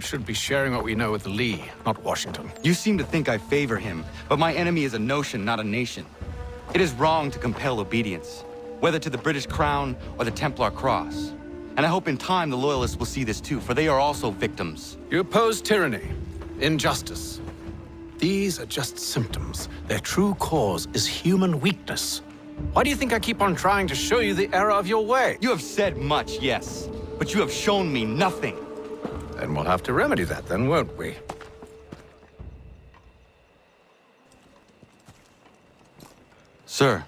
We should be sharing what we know with Lee, not Washington. You seem to think I favor him, but my enemy is a notion, not a nation. It is wrong to compel obedience, whether to the British Crown or the Templar Cross. And I hope in time the Loyalists will see this too, for they are also victims. You oppose tyranny, injustice. These are just symptoms. Their true cause is human weakness. Why do you think I keep on trying to show you the error of your way? You have said much, yes, but you have shown me nothing. Then we'll have to remedy that then, won't we? Sir,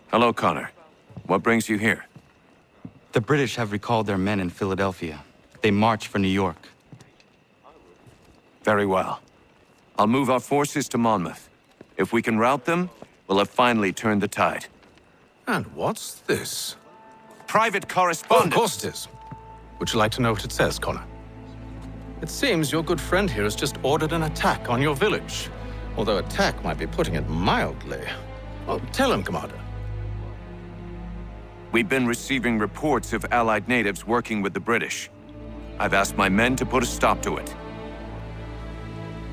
Hello, Connor. What brings you here? the British have recalled their men in Philadelphia. They march for New York. Very well. I'll move our forces to Monmouth. If we can rout them, we'll have finally turned the tide. And what's this? Private Oh, of correspondence! course it is. Would you like to know what it says, Connor? It seems your good friend here has just ordered an attack on your village. Although attack might be putting it mildly. Well, tell him, Commander. We've been receiving reports of Allied natives working with the British. I've asked my men to put a stop to it.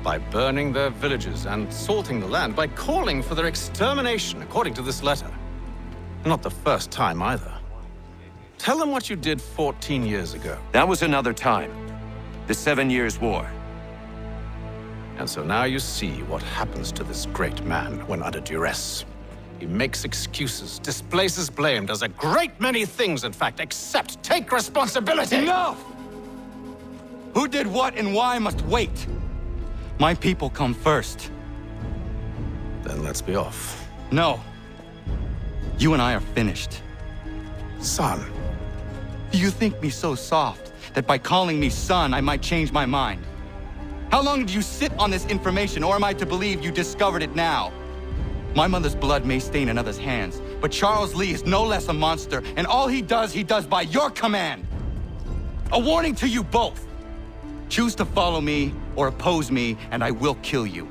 By burning their villages and salting the land, by calling for their extermination, according to this letter. Not the first time, either. Tell them what you did 14 years ago. That was another time. The 7 Years' War. And so now you see what happens to this great man when under duress. He makes excuses, displaces blame, does a great many things, in fact, except take responsibility! Enough! Who did what and why must wait. My people come first. Then let's be off. No. You and I are finished. Son. Do you think me so soft that by calling me son, I might change my mind? How long did you sit on this information, or am I to believe you discovered it now? My mother's blood may stain another's hands, but Charles Lee is no less a monster, and all he does by your command. A warning to you both. Choose to follow me or oppose me, and I will kill you.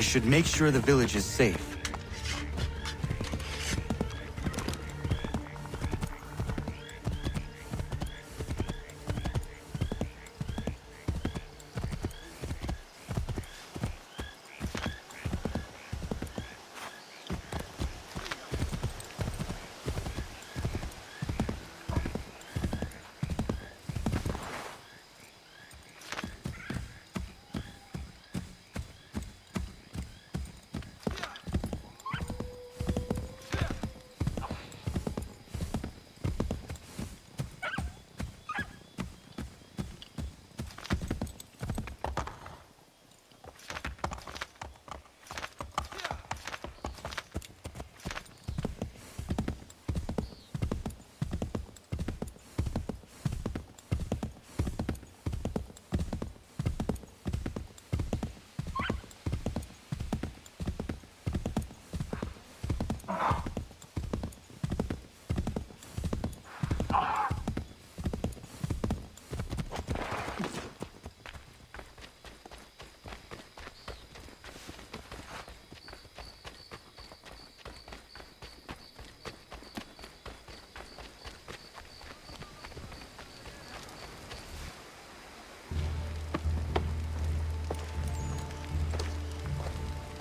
I should make sure the village is safe.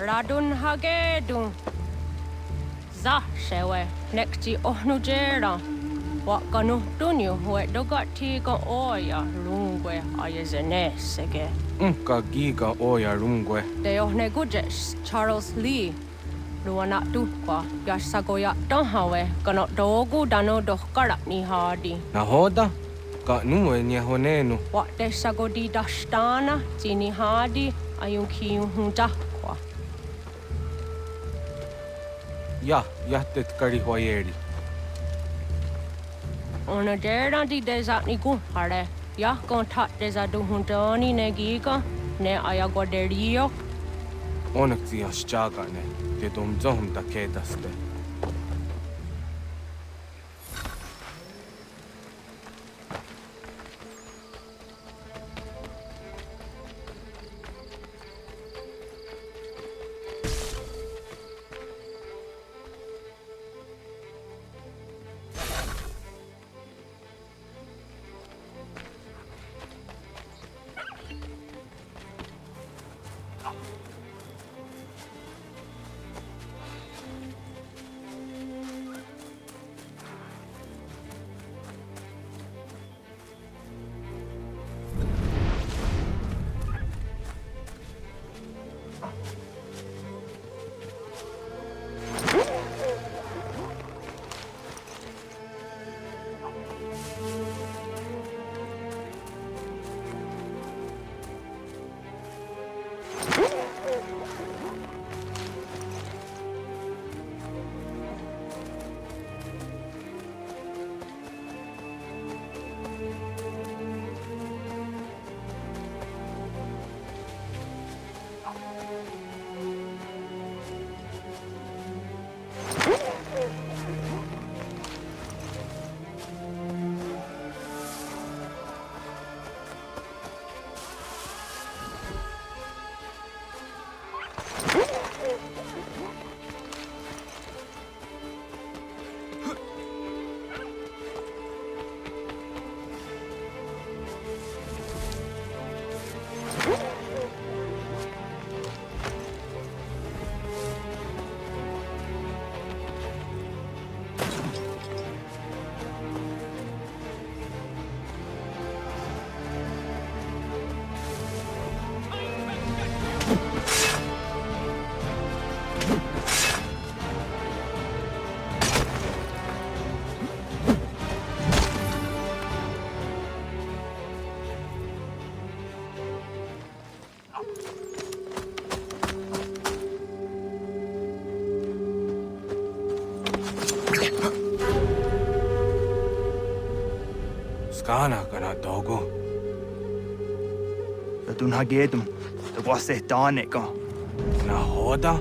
Radun hagedun. Za shewe nekti ohnujera. Wakanu dunyu we dogati ga oya rungwe ayezene sege. Unka giga oya rungwe. De ohne gujes Charles Lee. Luana tukwa yasagoya donhawe kano dogu dano dohkara ni hadi. Nahoda? Ka nuwe nya honenu. Wa de sagodi dashtana tini hadi ayun kiyun hunta. Ja, jättet kari hoyeri. Ona dera di desa ni gun hare. Ya kon tat desa du huntoni ne giga ne ayagoderio. Onneksi as chagane. Te dom zohum da kedaste. Skana kana dogo. Dun hagedum, the wase danika. Nahoda?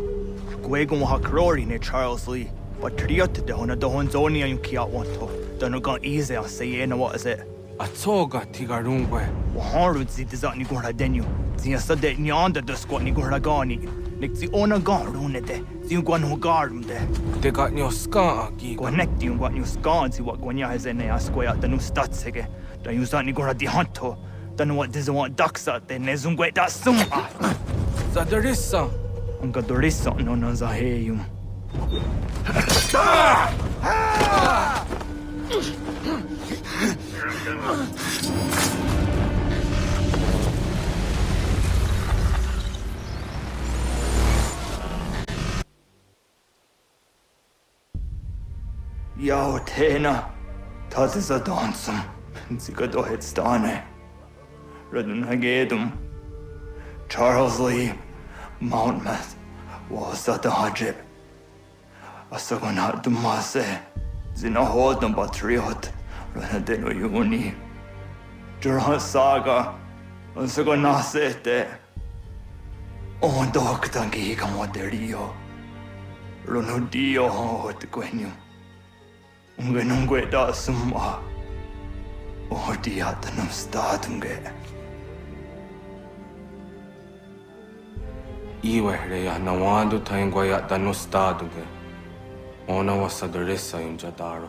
Gwegon ha crori ne Charles Lee. But triot de hona do honzoni an kiat wanto. Don't go easy, I say, what is it? Atoga tigarungwe. Waharud zi dizat ni gora denyu. Zi asade ni anda da squat ni gora gani. Nik zi ona garune de. Zi gwan ho garum de. Te got nyo ska giga. Gwan nek di gwan yu skan zi wat gwan ya hezene asquaya da nu statsege. Da yu zat ni gora di hanto. Da nu wat dizi wat daksa de ne zungwe da summa. Zadarissa. Unga dorissa no na zaheyum. Yao tena, tatisa dansum, zika dohet stane. Radun hagedum, Charles Lee, Mountmouth, was at the hajib. Asagonat dumase, zinahodum batriot, Ranadeno Yuni. Jura saga, Asagonasete. On doctangi camoderio. Runudio hot quenu. Ungenungue da summa. Odiatanum statunge. Iwe ya nawando taingwa ya dano staduge. Ona wasadarissa yung jadaro.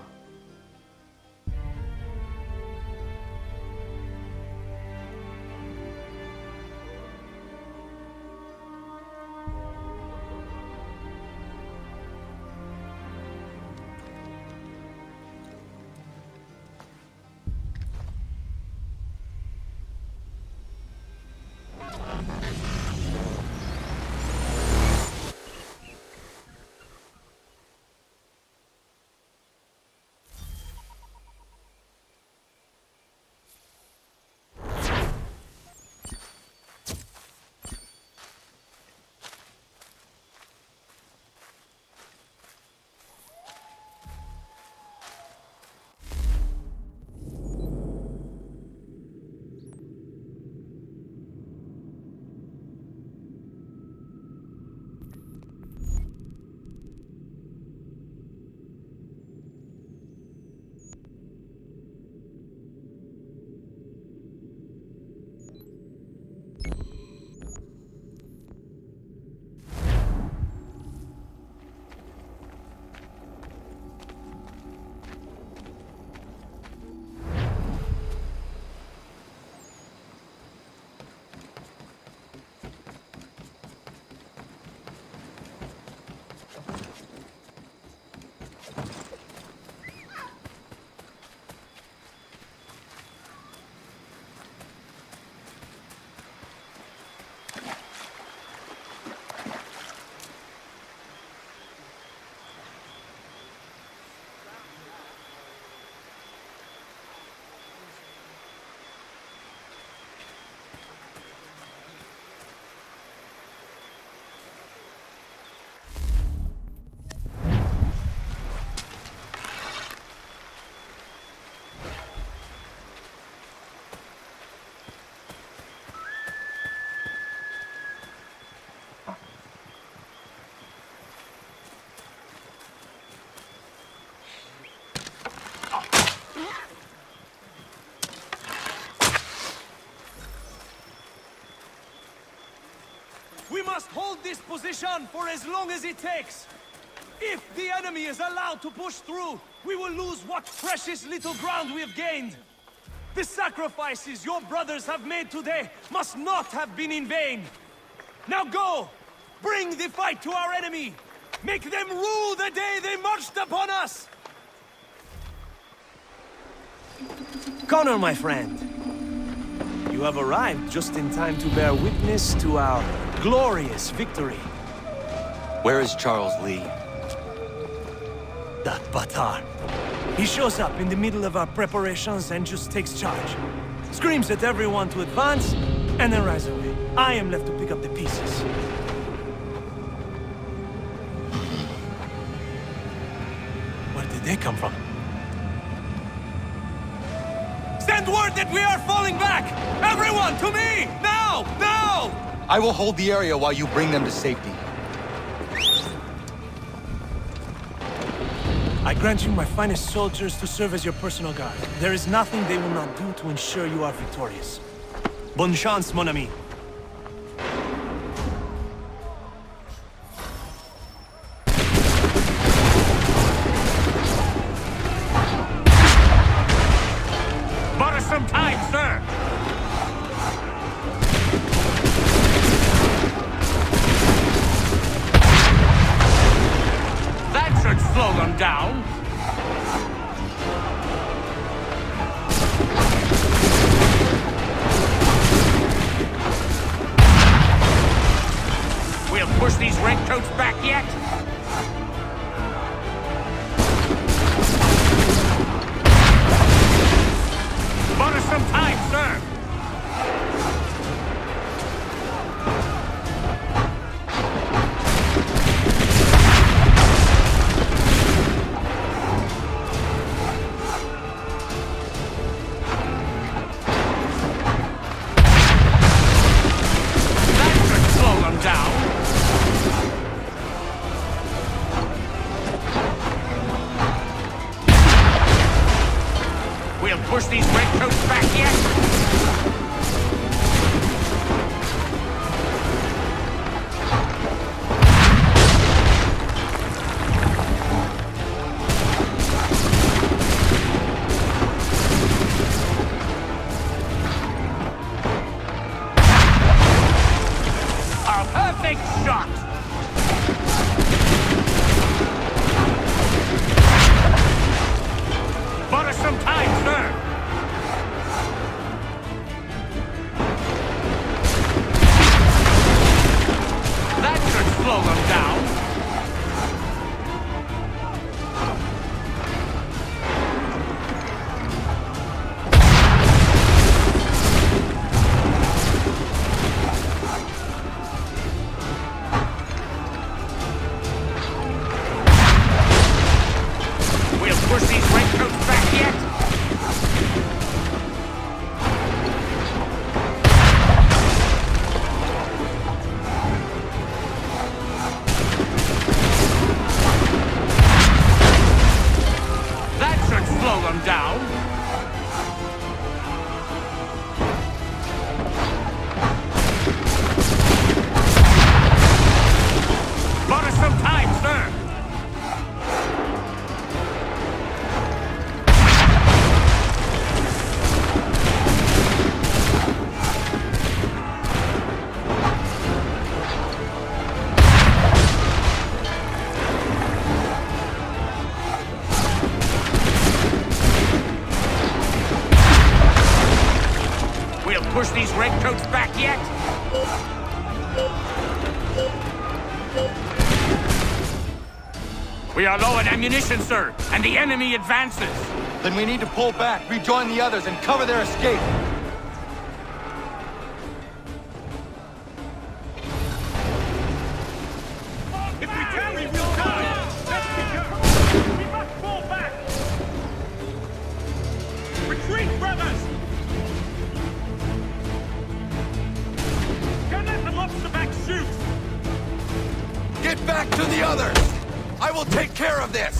We must hold this position for as long as it takes. If the enemy is allowed to push through, we will lose what precious little ground we have gained. The sacrifices your brothers have made today must not have been in vain. Now go! Bring the fight to our enemy! Make them rue the day they marched upon us! Connor, my friend. You have arrived just in time to bear witness to our glorious victory. Where is Charles Lee? That Batar. He shows up in the middle of our preparations and just takes charge. Screams at everyone to advance, and then rides away. I am left to pick up the pieces. Where did they come from? Send word that we are falling back! Everyone, to me! Now! Now! I will hold the area while you bring them to safety. I grant you my finest soldiers to serve as your personal guard. There is nothing they will not do to ensure you are victorious. Bonne chance, mon ami. Bought us some time, sir! That should slow them down. We'll push these redcoats back yet? Bought us some time, sir! That should slow them down. We'll push these redcoats back yet? A perfect shot! Bought us some time, sir! That should slow them down. We'll push these redcoats back yet? That should slow them down. Bought us some time, sir. We'll push these redcoats back yet? We are low on ammunition, sir, and the enemy advances. Then we need to pull back, rejoin the others, and cover their escape. If we tarry, we'll die! Let's be careful! We must fall back! Retreat, brothers! Don't let the lobster back shoot! Get back to the others! I will take care of this!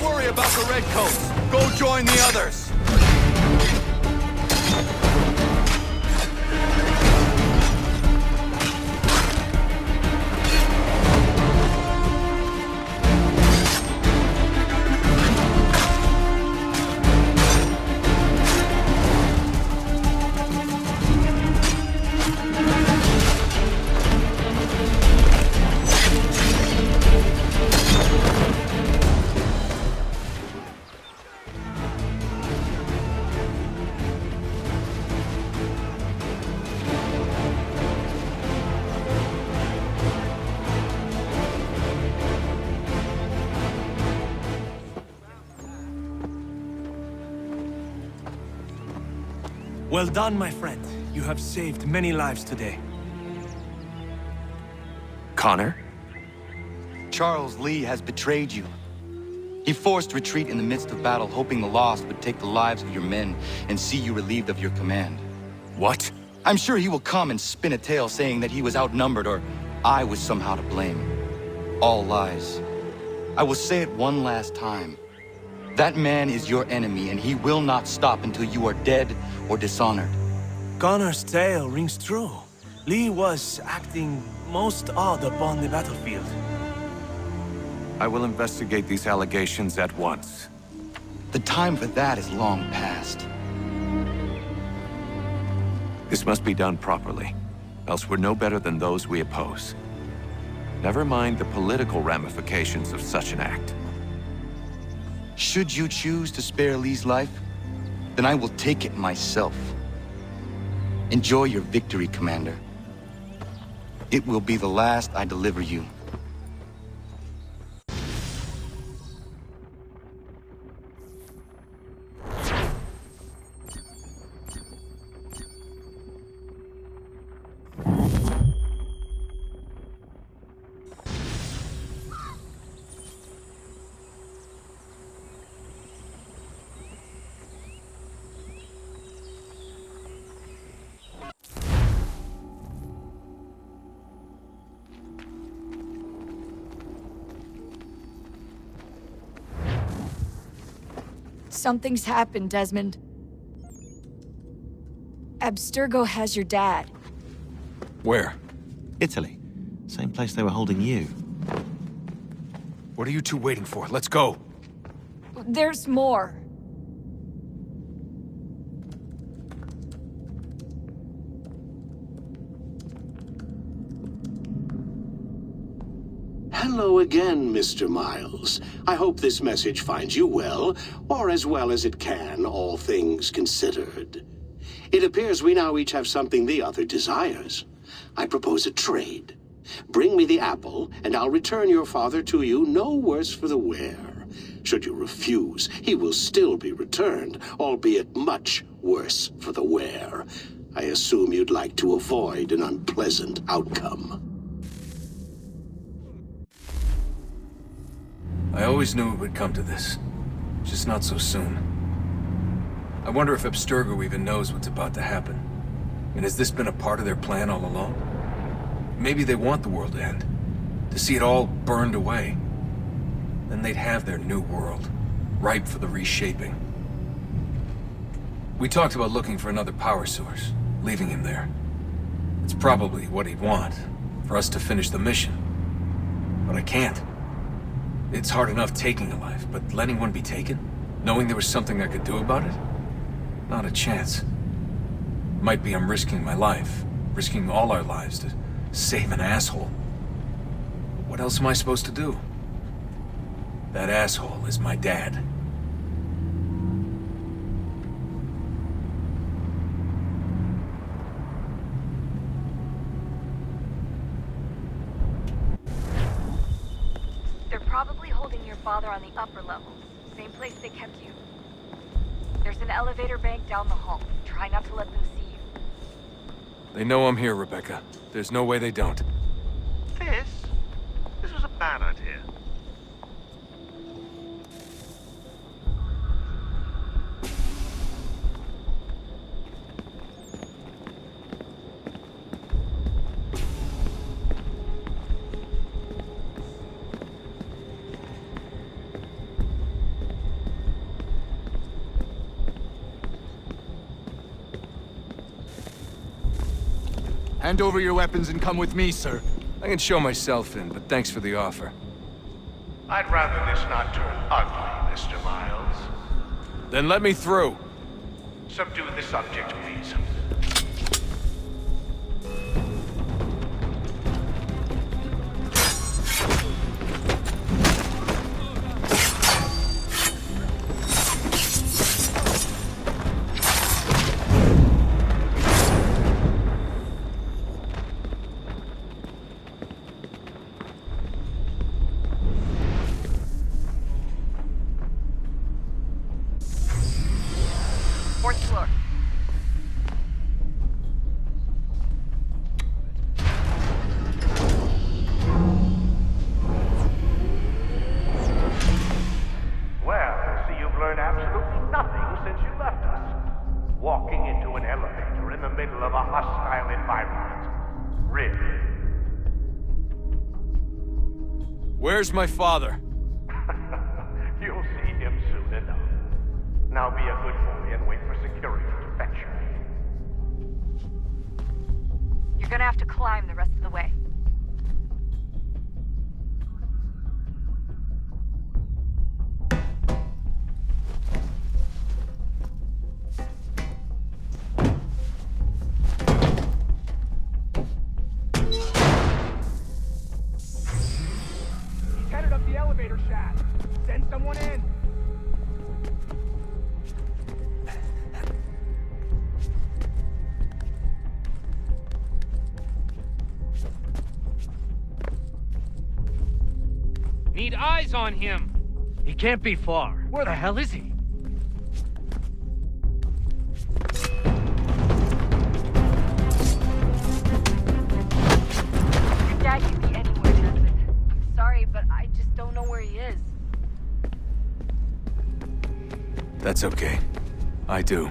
worry about the Redcoats. Go join the others. Well done, my friend. You have saved many lives today. Connor? Charles Lee has betrayed you. He forced retreat in the midst of battle, hoping the lost would take the lives of your men and see you relieved of your command. What? I'm sure he will come and spin a tale saying that he was outnumbered or I was somehow to blame. All lies. I will say it one last time. That man is your enemy, and he will not stop until you are dead or dishonored. Connor's tale rings true. Lee was acting most odd upon the battlefield. I will investigate these allegations at once. The time for that is long past. This must be done properly, else we're no better than those we oppose. Never mind the political ramifications of such an act. Should you choose to spare Lee's life, then I will take it myself. Enjoy your victory, Commander. It will be the last I deliver you. Something's happened, Desmond. Abstergo has your dad. Where? Italy. Same place they were holding you. What are you two waiting for? Let's go! There's more. Hello again, Mr. Miles. I hope this message finds you well, or as well as it can, all things considered. It appears we now each have something the other desires. I propose a trade. Bring me the apple, and I'll return your father to you no worse for the wear. Should you refuse, he will still be returned, albeit much worse for the wear. I assume you'd like to avoid an unpleasant outcome. I always knew it would come to this. Just not so soon. I wonder if Abstergo even knows what's about to happen. And has this been a part of their plan all along? Maybe they want the world to end. To see it all burned away. Then they'd have their new world, ripe for the reshaping. We talked about looking for another power source, leaving him there. It's probably what he'd want, for us to finish the mission. But I can't. It's hard enough taking a life, but letting one be taken? Knowing there was something I could do about it? Not a chance. Might be I'm risking my life, risking all our lives to save an asshole. What else am I supposed to do? That asshole is my dad. They're probably holding your father on the upper levels. Same place they kept you. There's an elevator bank down the hall. Try not to let them see you. They know I'm here, Rebecca. There's no way they don't. This was a bad idea. Hand over your weapons and come with me, sir. I can show myself in, but thanks for the offer. I'd rather this not turn ugly, Mr. Miles. Then let me through. Subdue the subject, please. Fourth floor. Well, I see you've learned absolutely nothing since you left us. Walking into an elevator in the middle of a hostile environment. Really? Where's my father? You'll see him soon enough. Now be a good boy and wait for security to fetch you. You're gonna have to climb the rest of the way. He's headed up the elevator shaft. Send someone in. Need eyes on him. He can't be far. Where the hell is he? Your dad could be anywhere, Desmond. I'm sorry, but I just don't know where he is. That's okay. I do.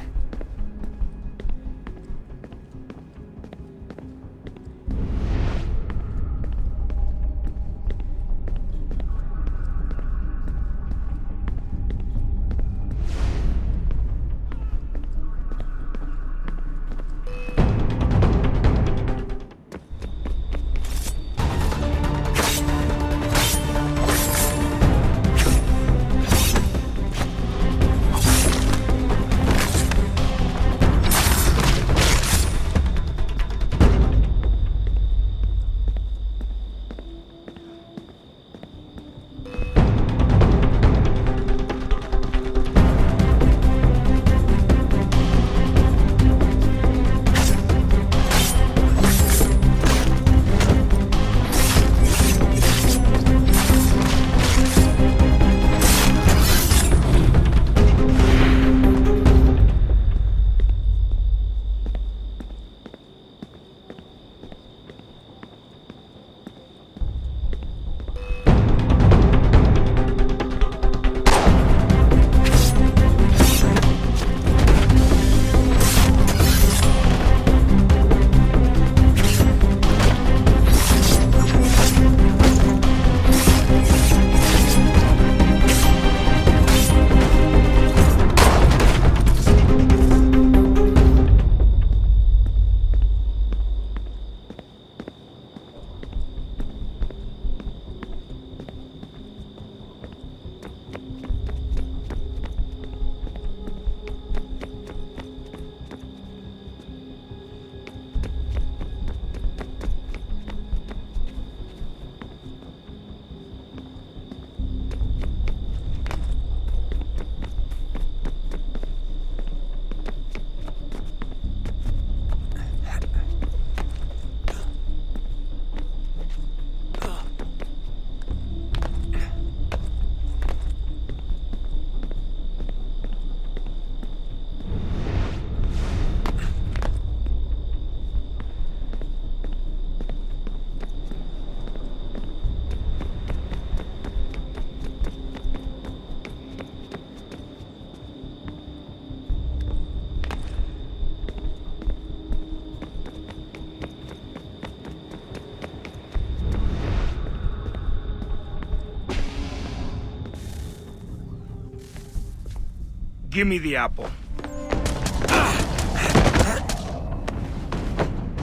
Give me the apple.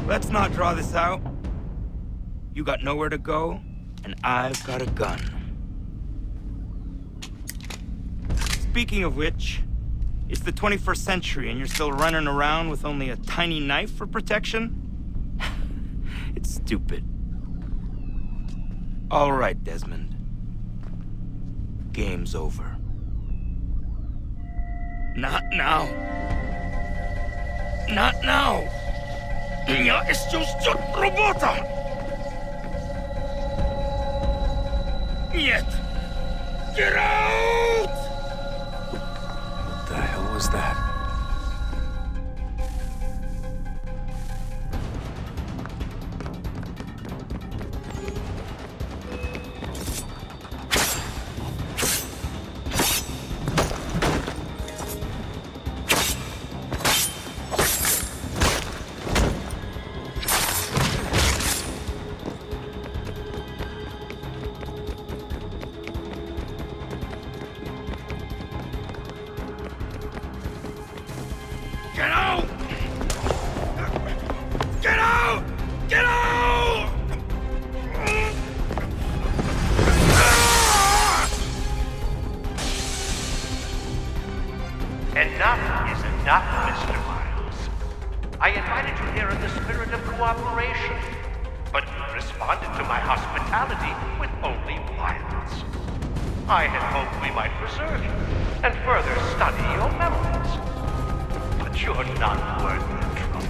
Let's not draw this out. You got nowhere to go, and I've got a gun. Speaking of which, it's the 21st century and you're still running around with only a tiny knife for protection? It's stupid. All right, Desmond. Game's over. Not now. Not now. Я еще ждет работа. Нет. Get out! What the hell was that? Get out! Get out! Get out! Enough is enough, Mr. Miles. I invited you here in the spirit of cooperation, but you responded to my hospitality with only violence. I had hoped we might preserve you and further study your memories. But you're not worth the trouble.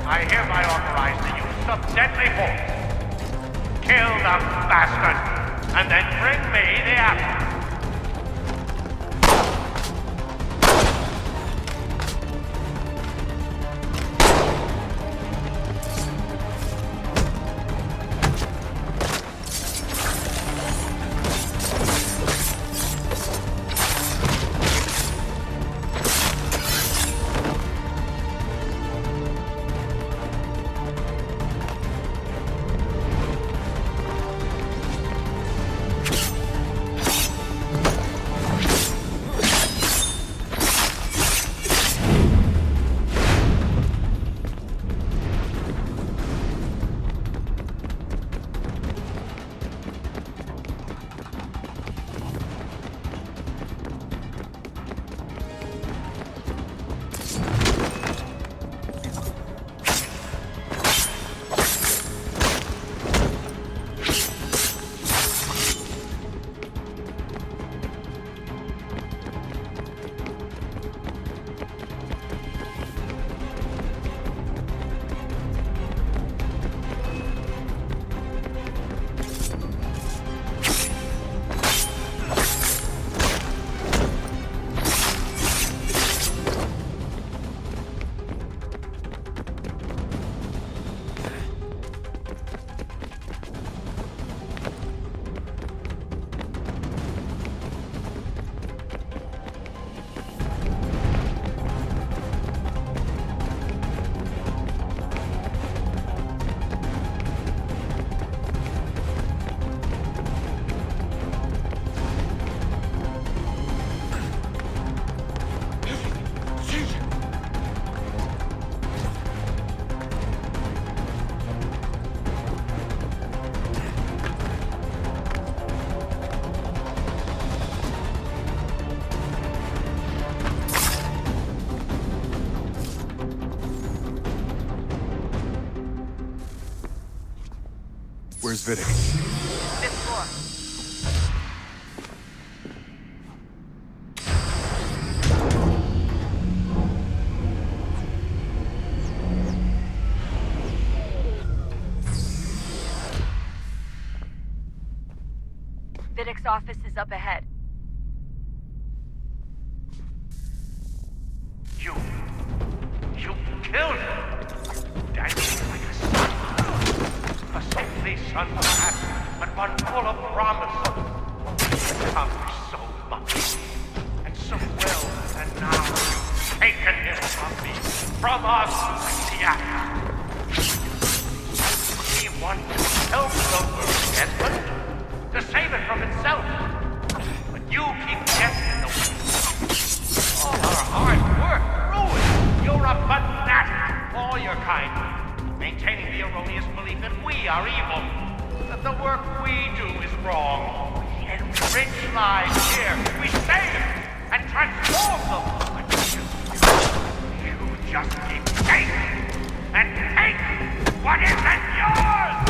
I hereby authorize the use of deadly force. Kill the bastard, and then bring me the apple. Where's Vidic? Fifth floor. Vidic's office is up ahead. You killed him! Dancing like a son. A saintly son perhaps, but one full of promise. Accomplished so much, and so well, and now you've taken him from me, from us, Seattle. He wanted to help the world, Desmond, to save it from itself. But you keep getting in the way. All our hard work ruined. You're a fanatic, all your kind, maintaining the erroneous belief that we are evil, that the work we do is wrong. We enrich lives here. We save and transform them. But you just keep taking and take what isn't yours!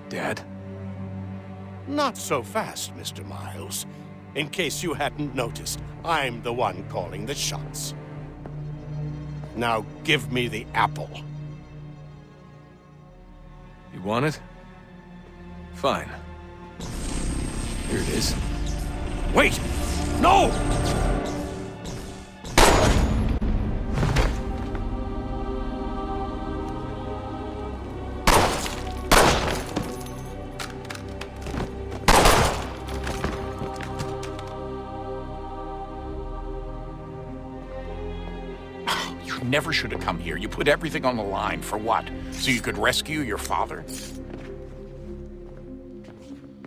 Dad? Not so fast, Mr. Miles. In case you hadn't noticed, I'm the one calling the shots. Now give me the apple. You want it? Fine. Here it is. Wait! No! Never should have come here. You put everything on the line. For what? So you could rescue your father?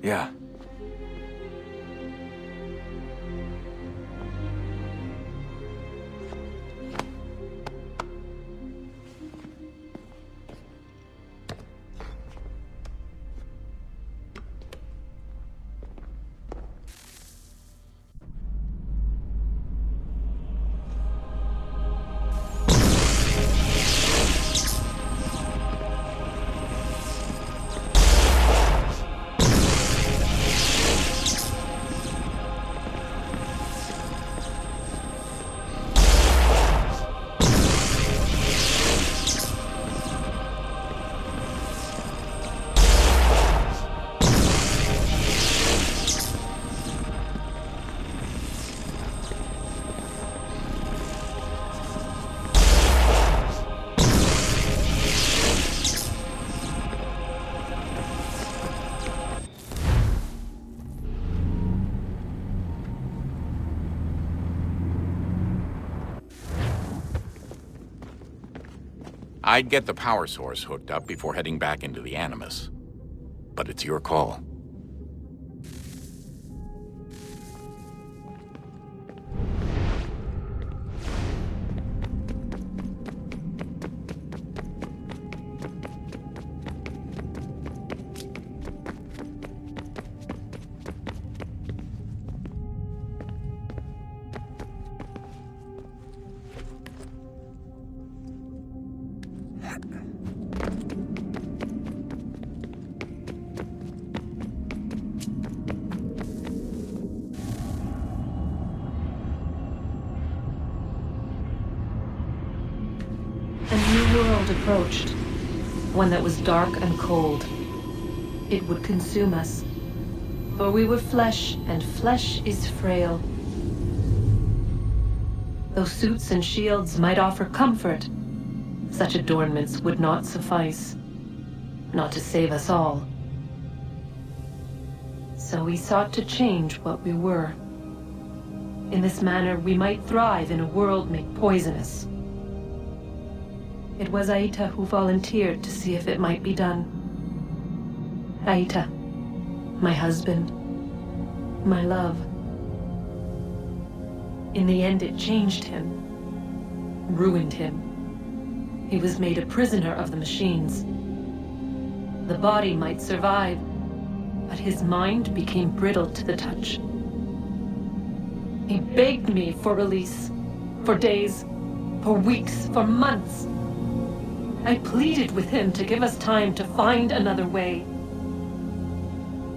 Yeah. I'd get the power source hooked up before heading back into the Animus. But it's your call. Approached, one that was dark and cold. It would consume us, for we were flesh, and flesh is frail. Though suits and shields might offer comfort, such adornments would not suffice, not to save us all. So we sought to change what we were. In this manner, we might thrive in a world made poisonous. It was Aita who volunteered to see if it might be done. Aita, my husband, my love. In the end, it changed him, ruined him. He was made a prisoner of the machines. The body might survive, but his mind became brittle to the touch. He begged me for release, for days, for weeks, for months. I pleaded with him to give us time to find another way.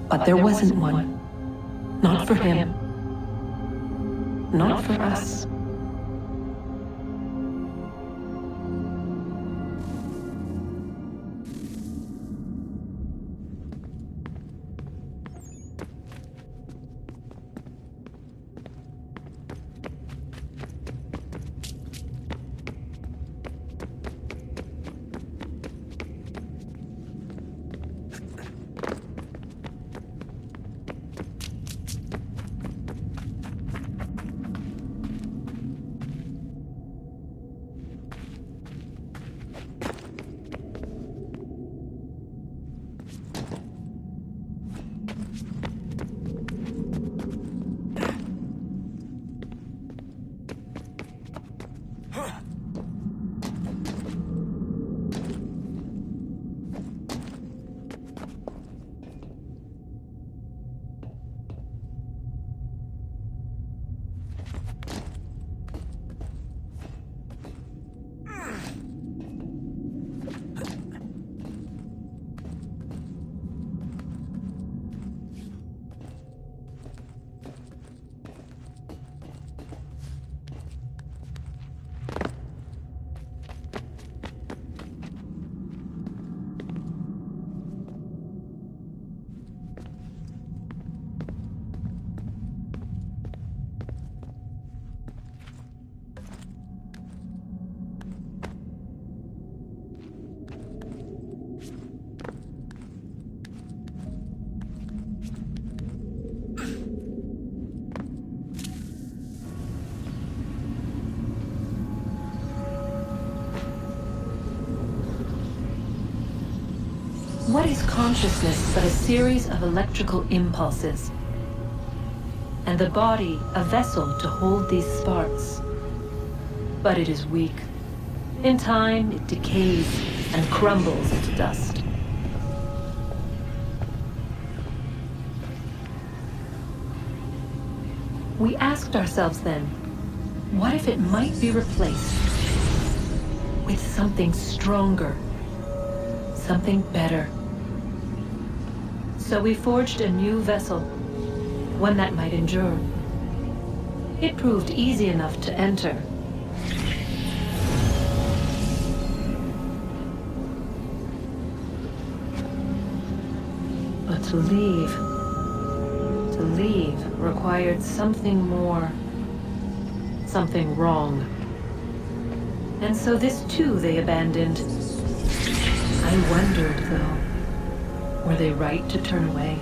But there wasn't one. Not for him. Not for us. What is consciousness but a series of electrical impulses? And the body a vessel to hold these sparks. But it is weak. In time, it decays and crumbles into dust. We asked ourselves then, what if it might be replaced with something stronger, something better? So we forged a new vessel, one that might endure. It proved easy enough to enter. But to leave required something more, something wrong. And so this too they abandoned. I wondered, though, were they right to turn away?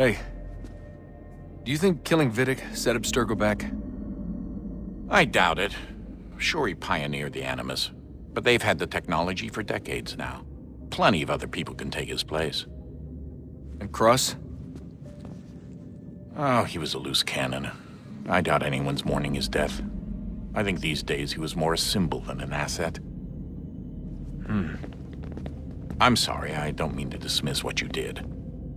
Hey, do you think killing Vidic set Abstergo back? I doubt it. Sure, he pioneered the Animus, but they've had the technology for decades now. Plenty of other people can take his place. And Cross? Oh, he was a loose cannon. I doubt anyone's mourning his death. I think these days he was more a symbol than an asset. I'm sorry, I don't mean to dismiss what you did.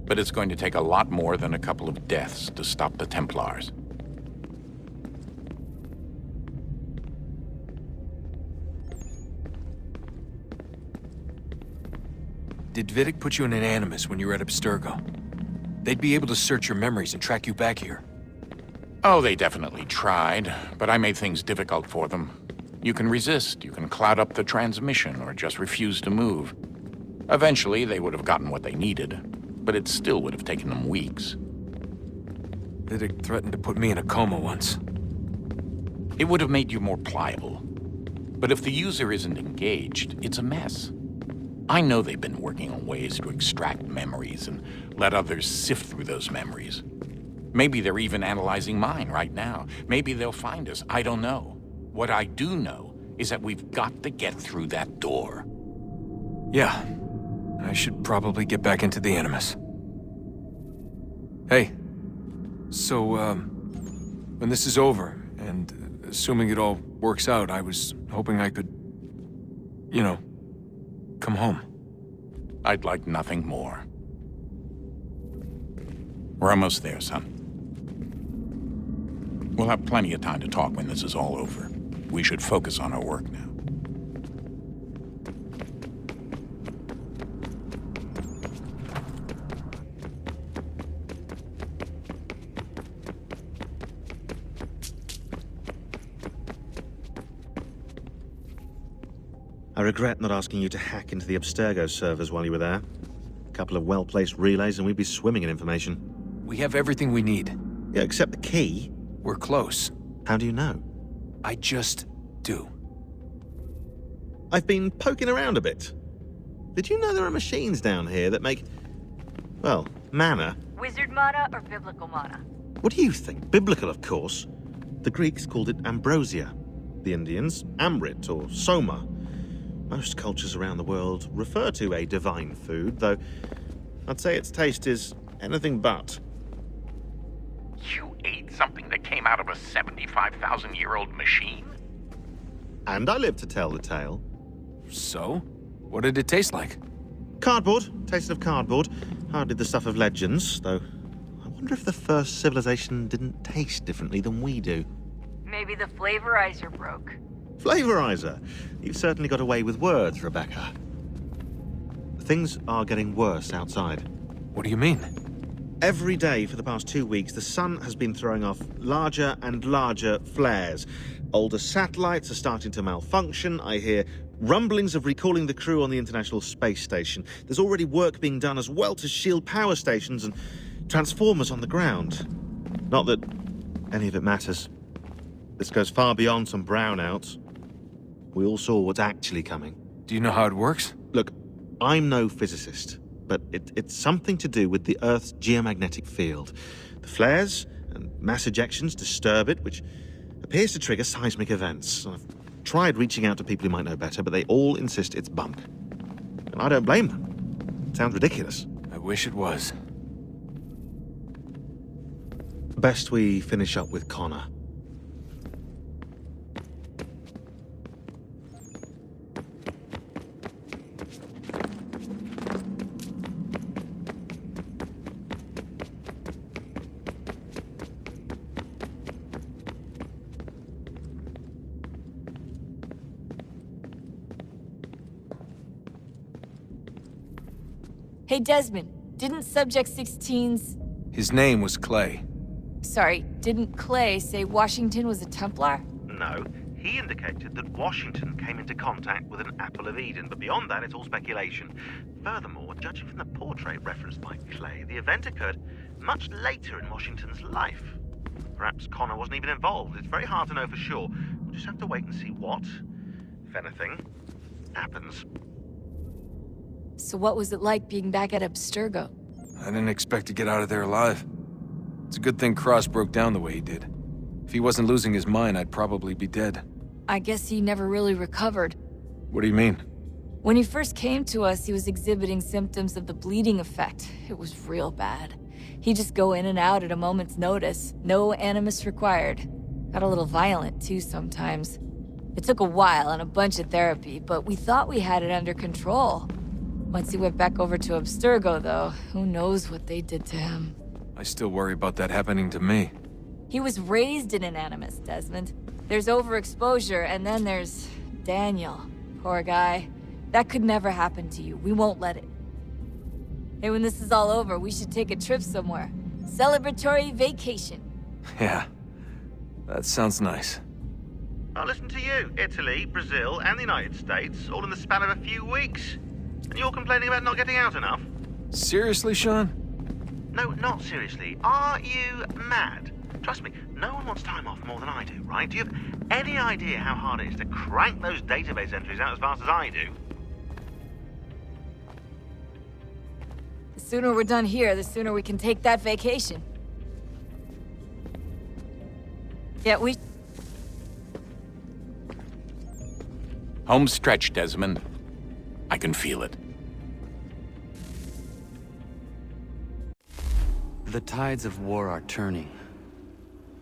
But it's going to take a lot more than a couple of deaths to stop the Templars. Did Vidic put you in an Animus when you were at Abstergo? They'd be able to search your memories and track you back here. Oh, they definitely tried, but I made things difficult for them. You can resist, you can cloud up the transmission, or just refuse to move. Eventually, they would have gotten what they needed, but it still would have taken them weeks. Vidic threatened to put me in a coma once. It would have made you more pliable. But if the user isn't engaged, it's a mess. I know they've been working on ways to extract memories and let others sift through those memories. Maybe they're even analyzing mine right now. Maybe they'll find us. I don't know. What I do know is that we've got to get through that door. Yeah. I should probably get back into the Animus. Hey. So, when this is over, and assuming it all works out, I was hoping I could, you know, come home. I'd like nothing more. We're almost there, son. We'll have plenty of time to talk when this is all over. We should focus on our work now. I regret not asking you to hack into the Abstergo servers while you were there. A couple of well-placed relays and we'd be swimming in information. We have everything we need. Yeah, except the key. We're close. How do you know? I just do. I've been poking around a bit. Did you know there are machines down here that make, well, mana? Wizard mana or biblical mana? What do you think? Biblical, of course. The Greeks called it ambrosia. The Indians, amrit or soma. Most cultures around the world refer to a divine food, though I'd say its taste is anything but. You ate something that came out of a 75,000-year-old machine? And I live to tell the tale. So? What did it taste like? Cardboard. Tasted of cardboard. Hardly the stuff of legends, though. I wonder if the first civilization didn't taste differently than we do. Maybe the flavorizer broke. Flavorizer. You've certainly got away with words, Rebecca. Things are getting worse outside. What do you mean? Every day for the past 2 weeks, the sun has been throwing off larger and larger flares. Older satellites are starting to malfunction. I hear rumblings of recalling the crew on the International Space Station. There's already work being done as well to shield power stations and transformers on the ground. Not that any of it matters. This goes far beyond some brownouts. We all saw what's actually coming. Do you know how it works? Look, I'm no physicist, but it's something to do with the Earth's geomagnetic field. The flares and mass ejections disturb it, which appears to trigger seismic events. I've tried reaching out to people who might know better, but they all insist it's bunk. And I don't blame them. It sounds ridiculous. I wish it was. Best we finish up with Connor. Hey, Desmond, didn't Subject 16's... His name was Clay. Sorry, didn't Clay say Washington was a Templar? No, he indicated that Washington came into contact with an Apple of Eden, but beyond that, it's all speculation. Furthermore, judging from the portrait referenced by Clay, the event occurred much later in Washington's life. Perhaps Connor wasn't even involved. It's very hard to know for sure. We'll just have to wait and see what, if anything, happens. So what was it like being back at Abstergo? I didn't expect to get out of there alive. It's a good thing Cross broke down the way he did. If he wasn't losing his mind, I'd probably be dead. I guess he never really recovered. What do you mean? When he first came to us, he was exhibiting symptoms of the bleeding effect. It was real bad. He'd just go in and out at a moment's notice. No animus required. Got a little violent, too, sometimes. It took a while and a bunch of therapy, but we thought we had it under control. Once he went back over to Abstergo, though, who knows what they did to him. I still worry about that happening to me. He was raised in an animus, Desmond. There's overexposure, and then there's Daniel. Poor guy. That could never happen to you. We won't let it. Hey, when this is all over, we should take a trip somewhere. Celebratory vacation. Yeah, that sounds nice. Now listen to you. Italy, Brazil, and the United States, all in the span of a few weeks. And you're complaining about not getting out enough? Seriously, Sean? No, not seriously. Are you mad? Trust me, no one wants time off more than I do, right? Do you have any idea how hard it is to crank those database entries out as fast as I do? The sooner we're done here, the sooner we can take that vacation. Yeah, we... Home stretch, Desmond. I can feel it. The tides of war are turning.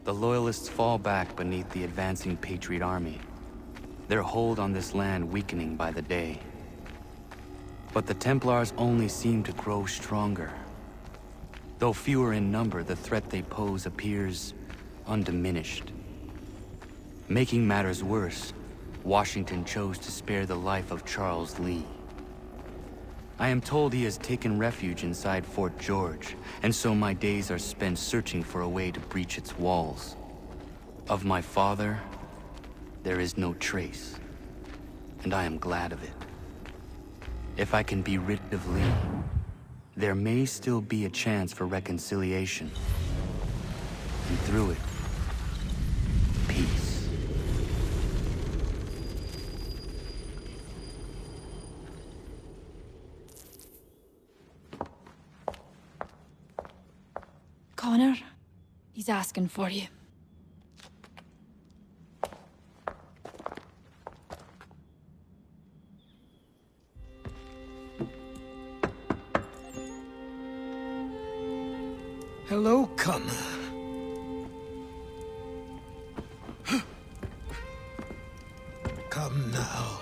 The Loyalists fall back beneath the advancing Patriot army, their hold on this land weakening by the day. But the Templars only seem to grow stronger. Though fewer in number, the threat they pose appears undiminished. Making matters worse, Washington chose to spare the life of Charles Lee. I am told he has taken refuge inside Fort George, and so my days are spent searching for a way to breach its walls. Of my father, there is no trace, and I am glad of it. If I can be rid of Lee, there may still be a chance for reconciliation. And through it, peace. Connor, he's asking for you. Hello, Connor. Come now.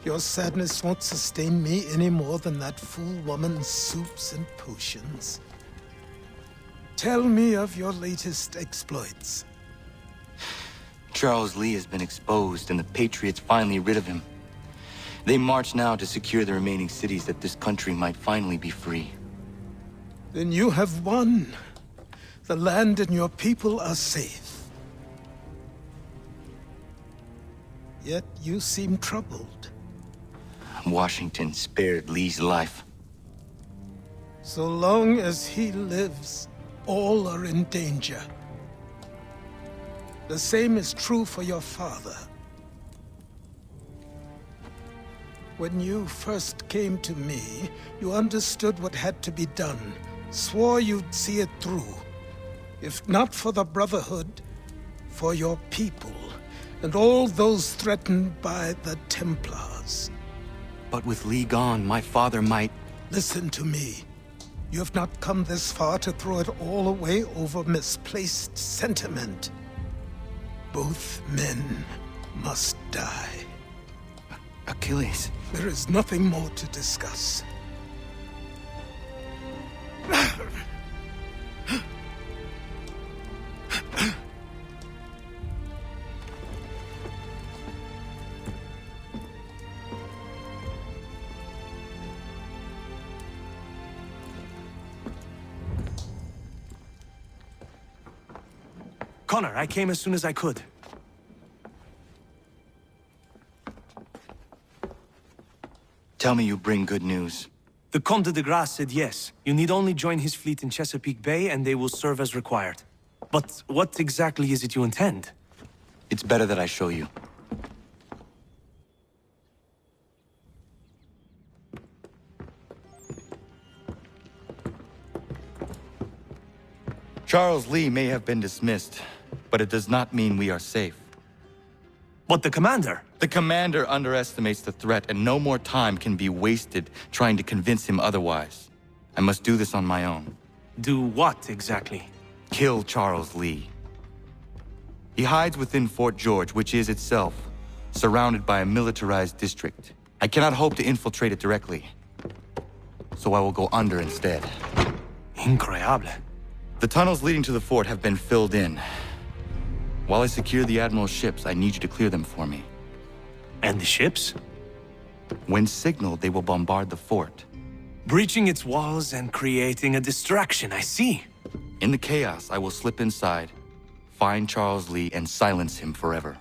Your sadness won't sustain me any more than that fool woman's soups and potions. Tell me of your latest exploits. Charles Lee has been exposed, and the Patriots finally rid of him. They march now to secure the remaining cities that this country might finally be free. Then you have won. The land and your people are safe. Yet you seem troubled. Washington spared Lee's life. So long as he lives, all are in danger. The same is true for your father. When you first came to me, you understood what had to be done, swore you'd see it through. If not for the Brotherhood, for your people, and all those threatened by the Templars. But with Lee gone, my father might... Listen to me. You have not come this far to throw it all away over misplaced sentiment. Both men must die. Achilles. There is nothing more to discuss. Connor, I came as soon as I could. Tell me you bring good news. The Comte de Grasse said yes. You need only join his fleet in Chesapeake Bay and they will serve as required. But what exactly is it you intend? It's better that I show you. Charles Lee may have been dismissed, but it does not mean we are safe. But the commander? The commander underestimates the threat, and no more time can be wasted trying to convince him otherwise. I must do this on my own. Do what, exactly? Kill Charles Lee. He hides within Fort George, which is itself surrounded by a militarized district. I cannot hope to infiltrate it directly, so I will go under instead. Increíble. The tunnels leading to the fort have been filled in. While I secure the Admiral's ships, I need you to clear them for me. And the ships? When signaled, they will bombard the fort. Breaching its walls and creating a distraction, I see. In the chaos, I will slip inside, find Charles Lee, and silence him forever.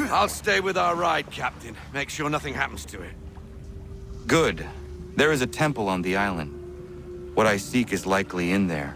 I'll stay with our ride, Captain. Make sure nothing happens to it. Good. There is a temple on the island. What I seek is likely in there.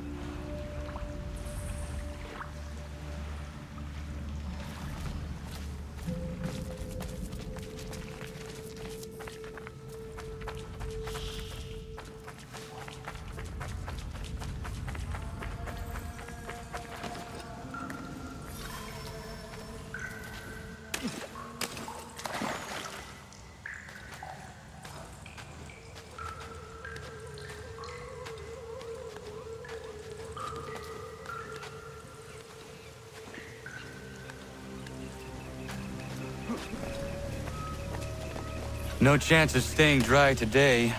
No chance of staying dry today.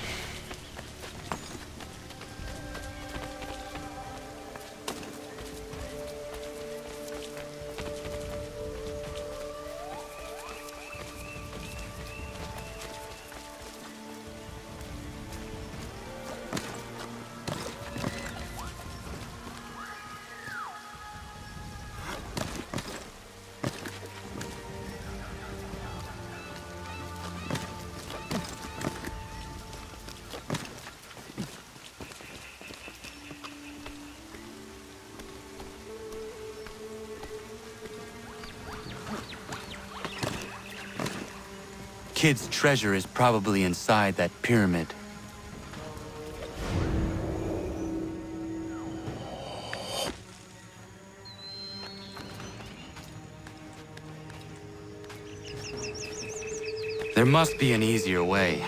Kid's treasure is probably inside that pyramid. There must be an easier way.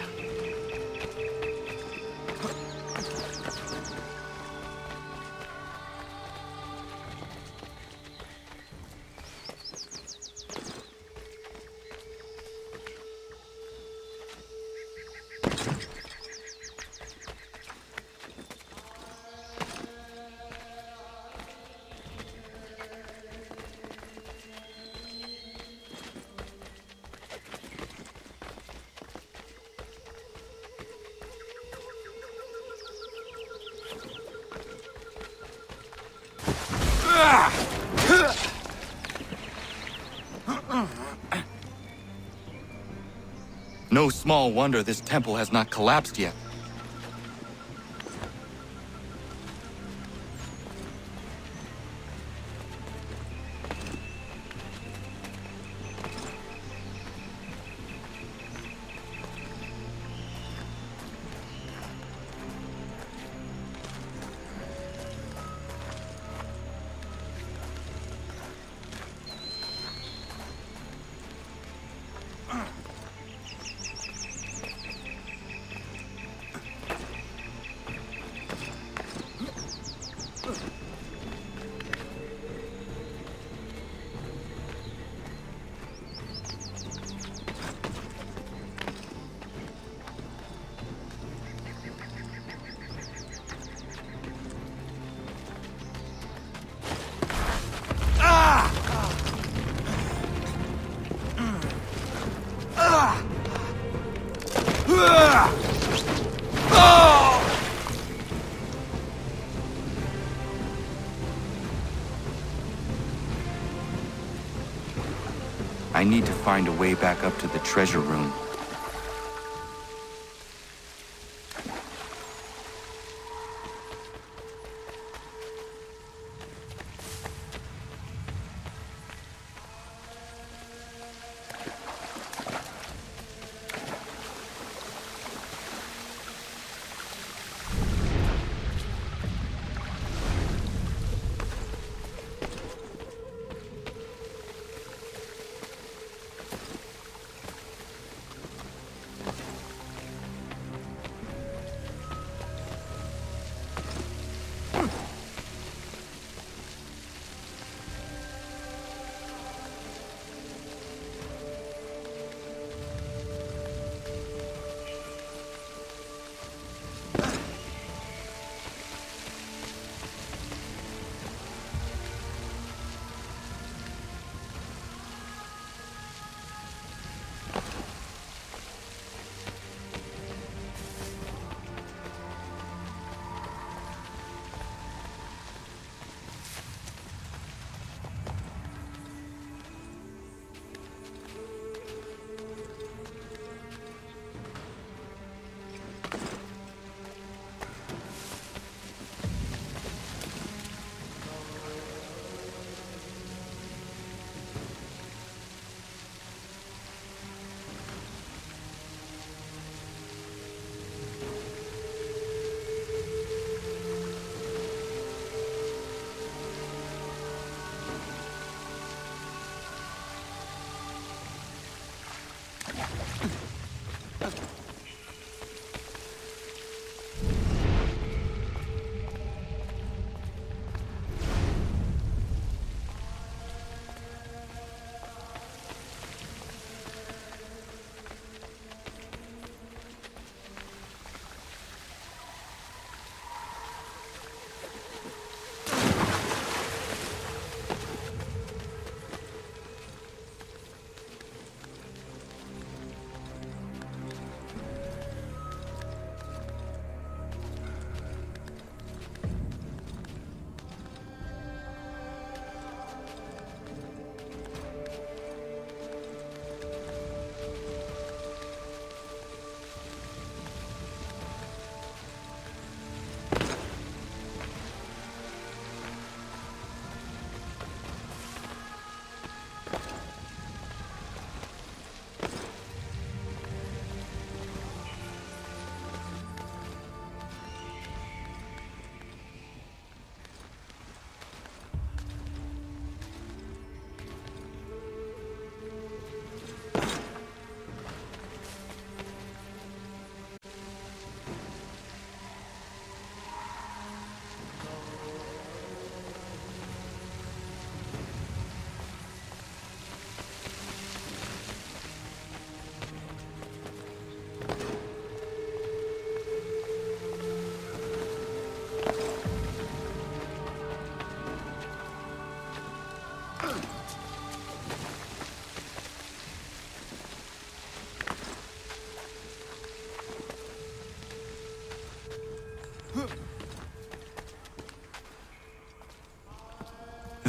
No small wonder this temple has not collapsed yet. I need to find a way back up to the treasure room.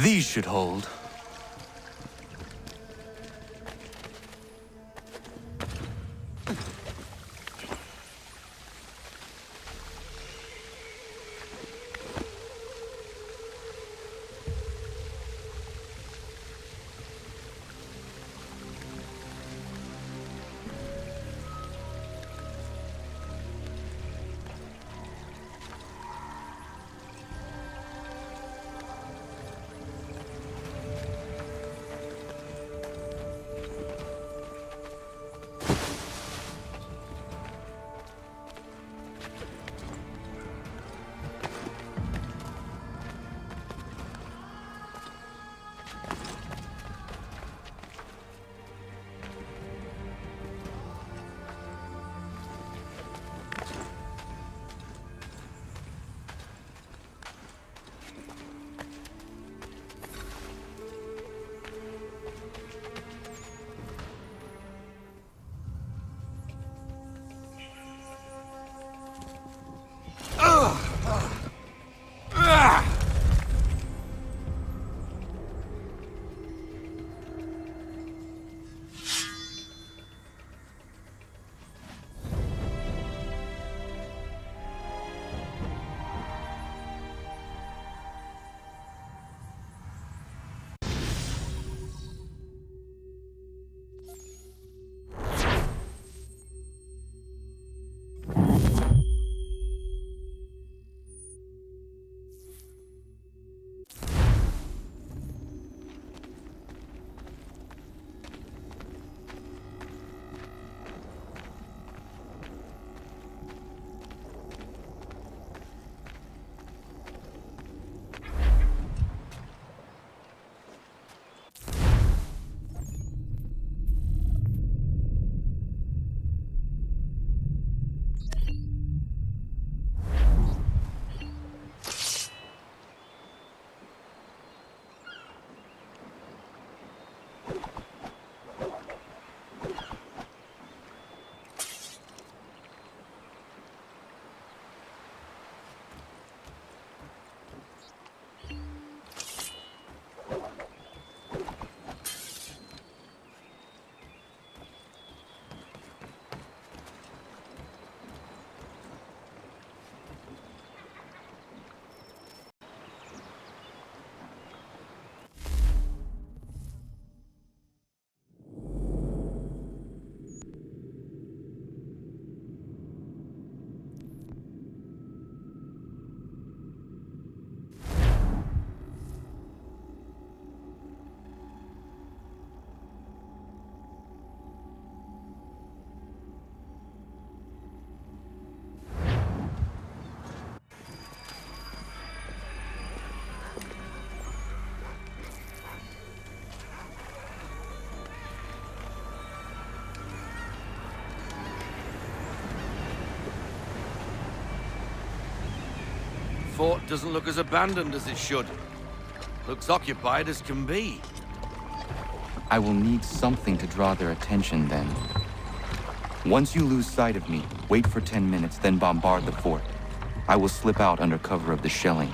These should hold. fort doesn't look as abandoned as it should. Looks occupied as can be. I will need something to draw their attention then. Once you lose sight of me, wait for 10 minutes, then bombard the fort. I will slip out under cover of the shelling.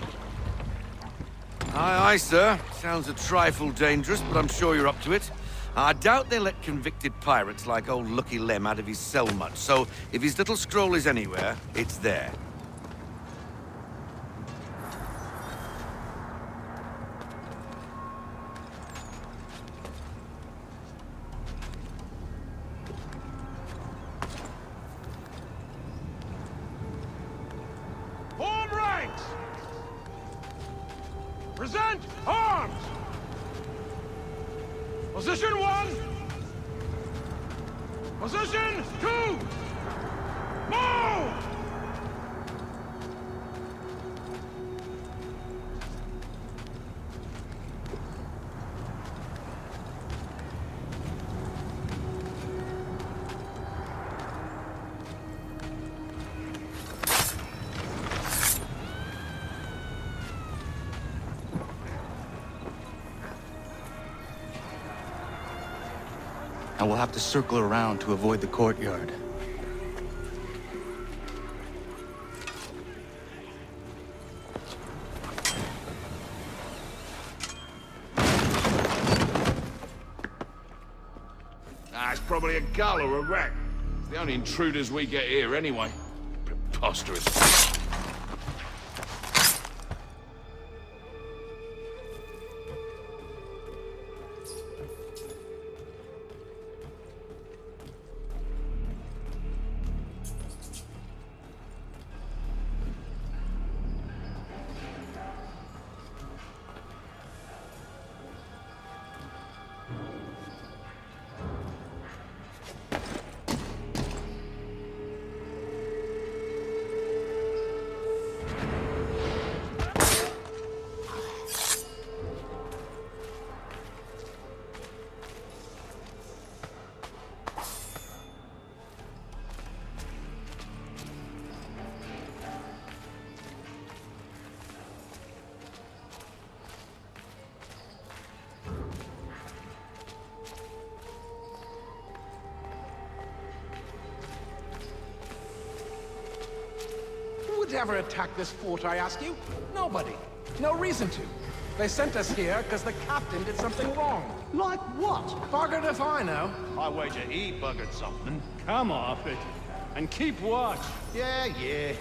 Aye, aye, sir. Sounds a trifle dangerous, but I'm sure you're up to it. I doubt they let convicted pirates like old Lucky Lem out of his cell much, so if his little scroll is anywhere, it's there. Form ranks! Present arms! Position 1! Position 2! Move! I will have to circle around to avoid the courtyard. It's probably a gull or a rat. It's the only intruders we get here anyway. Preposterous. Who would ever attack this fort, I ask you? Nobody. No reason to. They sent us here because the captain did something wrong. Like what? Buggered if I know. I wager he buggered something. Come off it. And keep watch. Yeah, yeah.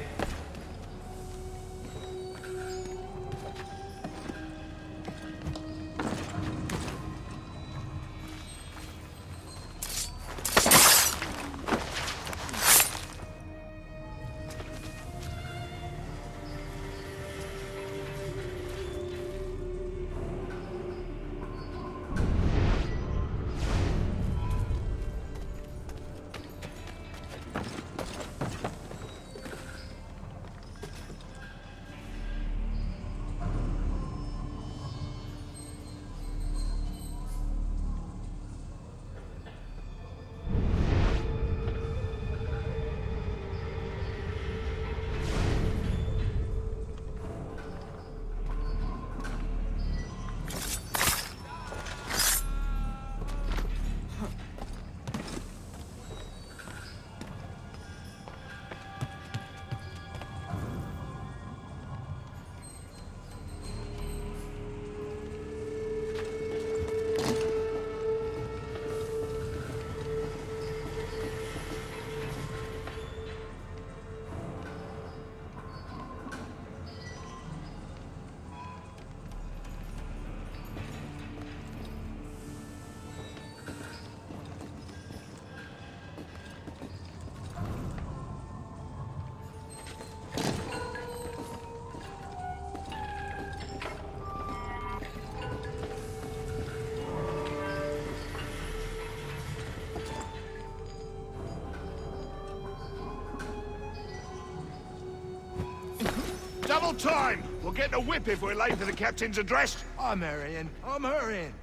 Double time! We'll get a whip if we're late for the captain's address. I'm hurrying. I'm hurrying.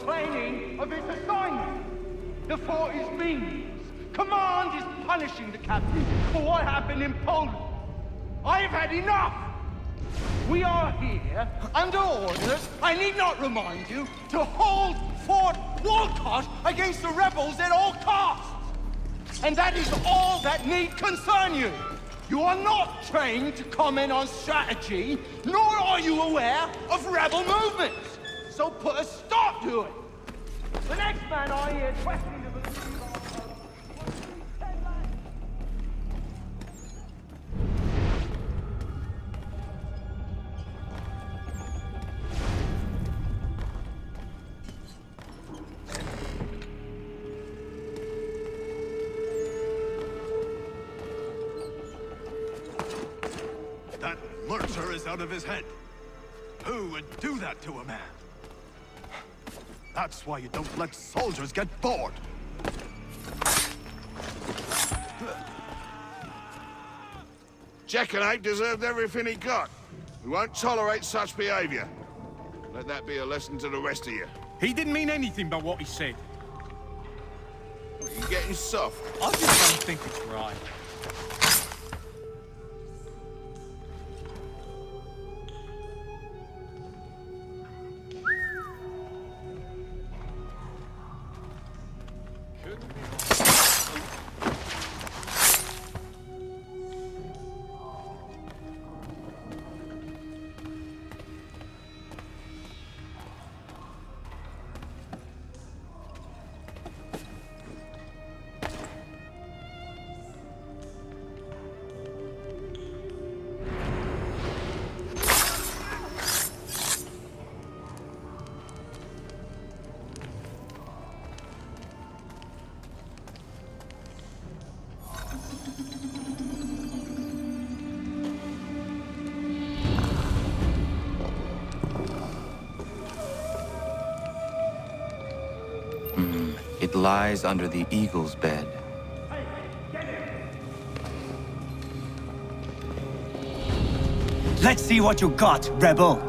complaining of his assignment. The fort is means. Command is punishing the captain for what happened in Poland. I have had enough! We are here under orders, I need not remind you, to hold Fort Walcott against the rebels at all costs! And that is all that need concern you! You are not trained to comment on strategy, nor are you aware of rebel movements! So put a stop to it! The next man I hear questioning the validity of our post That Mercer is out of his head. Who would do that to a man? That's why you don't let soldiers get bored. Jackanapes deserved everything he got. We won't tolerate such behavior. Let that be a lesson to the rest of you. He didn't mean anything by what he said. What, you getting soft? I just don't think it's right. It lies under the eagle's bed. Let's see what you got, rebel!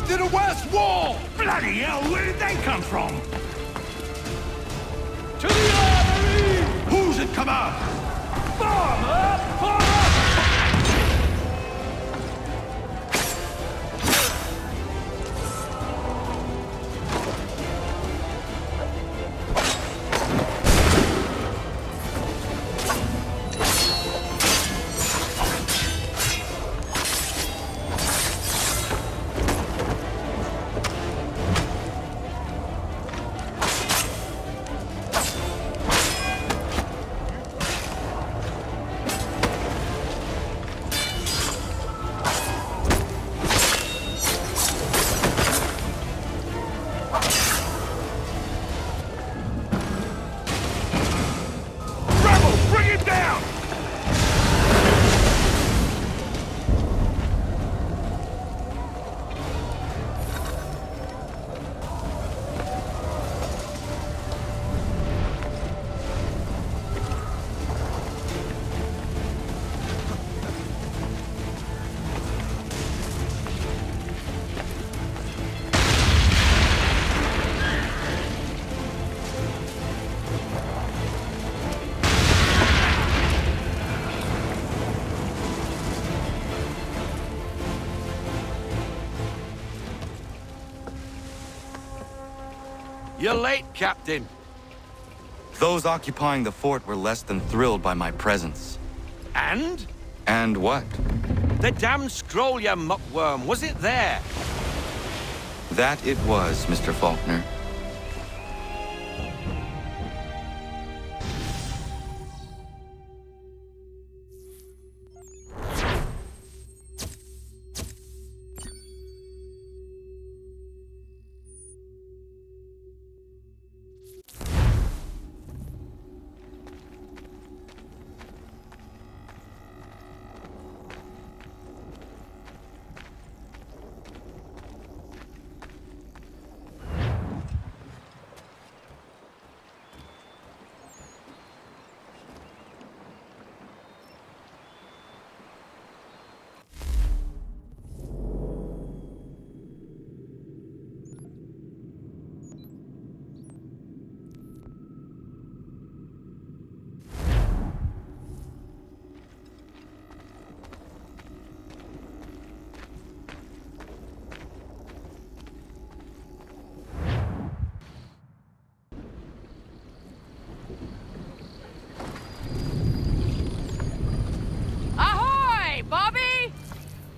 To the west wall! Bloody hell, where did they come from? To the armory! Who's at command? Farmer! Farmer! You're late, Captain. Those occupying the fort were less than thrilled by my presence. And? And what? The damn scroll, you muckworm. Was it there? That it was, Mr. Faulkner.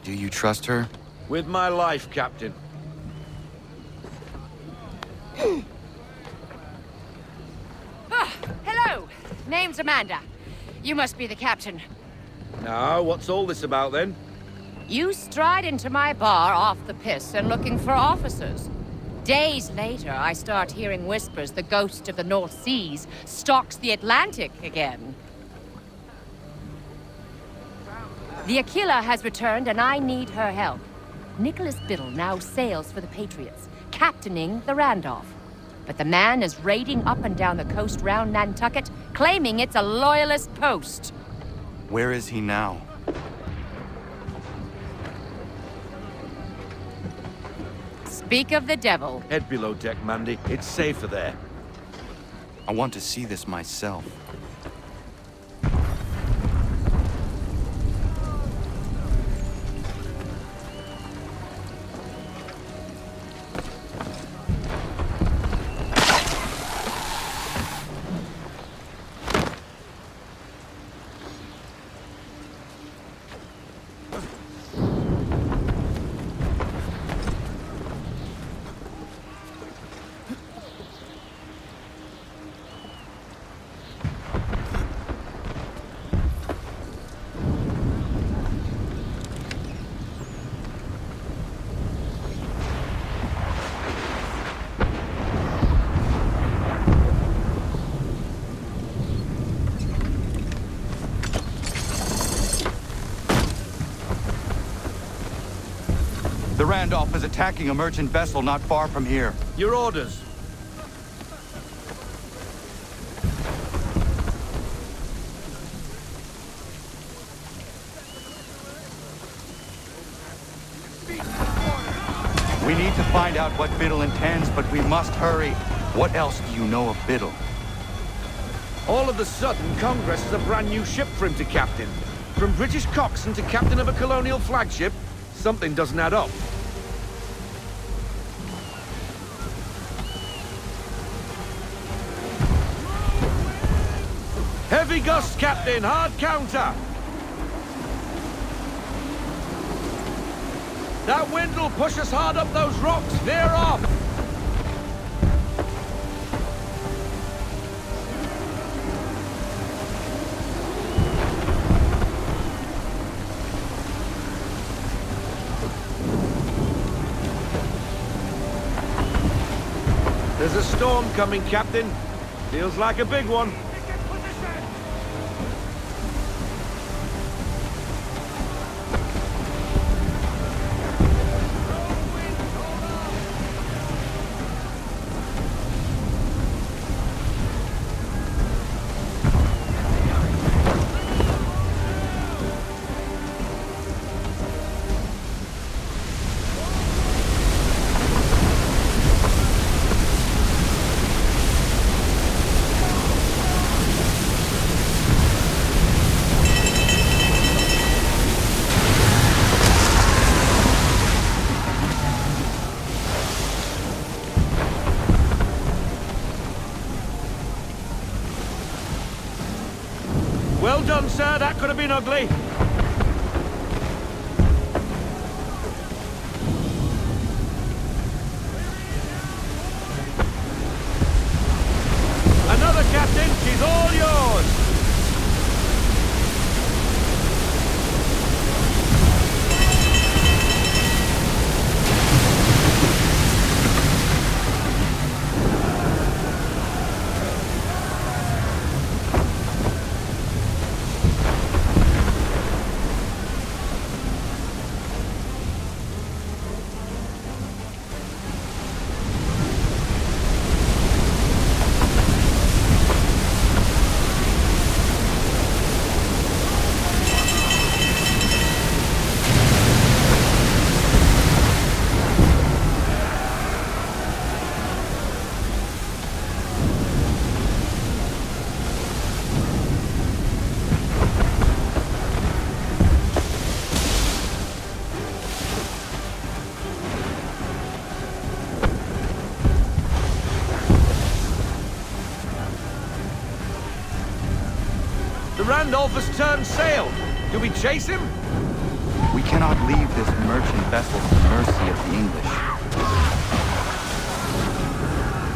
Do you trust her? With my life, Captain. Hello. Name's Amanda. You must be the captain. Now, what's all this about, then? You stride into my bar off the piss and looking for officers. Days later, I start hearing whispers the ghost of the North Seas stalks the Atlantic again. The Aquila has returned, and I need her help. Nicholas Biddle now sails for the Patriots, captaining the Randolph. But the man is raiding up and down the coast round Nantucket, claiming it's a loyalist post. Where is he now? Speak of the devil. Head below deck, Mandy. It's safer there. I want to see this myself. The Randolph is attacking a merchant vessel not far from here. Your orders. We need to find out what Biddle intends, but we must hurry. What else do you know of Biddle? All of a sudden, Congress has a brand new ship for him to captain. From British coxswain to captain of a colonial flagship, something doesn't add up. Heavy gusts, Captain! Hard counter! That wind will push us hard up those rocks. Veer off! There's a storm coming, Captain. Feels like a big one. Well done, sir. That could have been ugly. Another, Captain. She's all yours. The Randolph has turned sail. Do we chase him? We cannot leave this merchant vessel to the mercy of the English.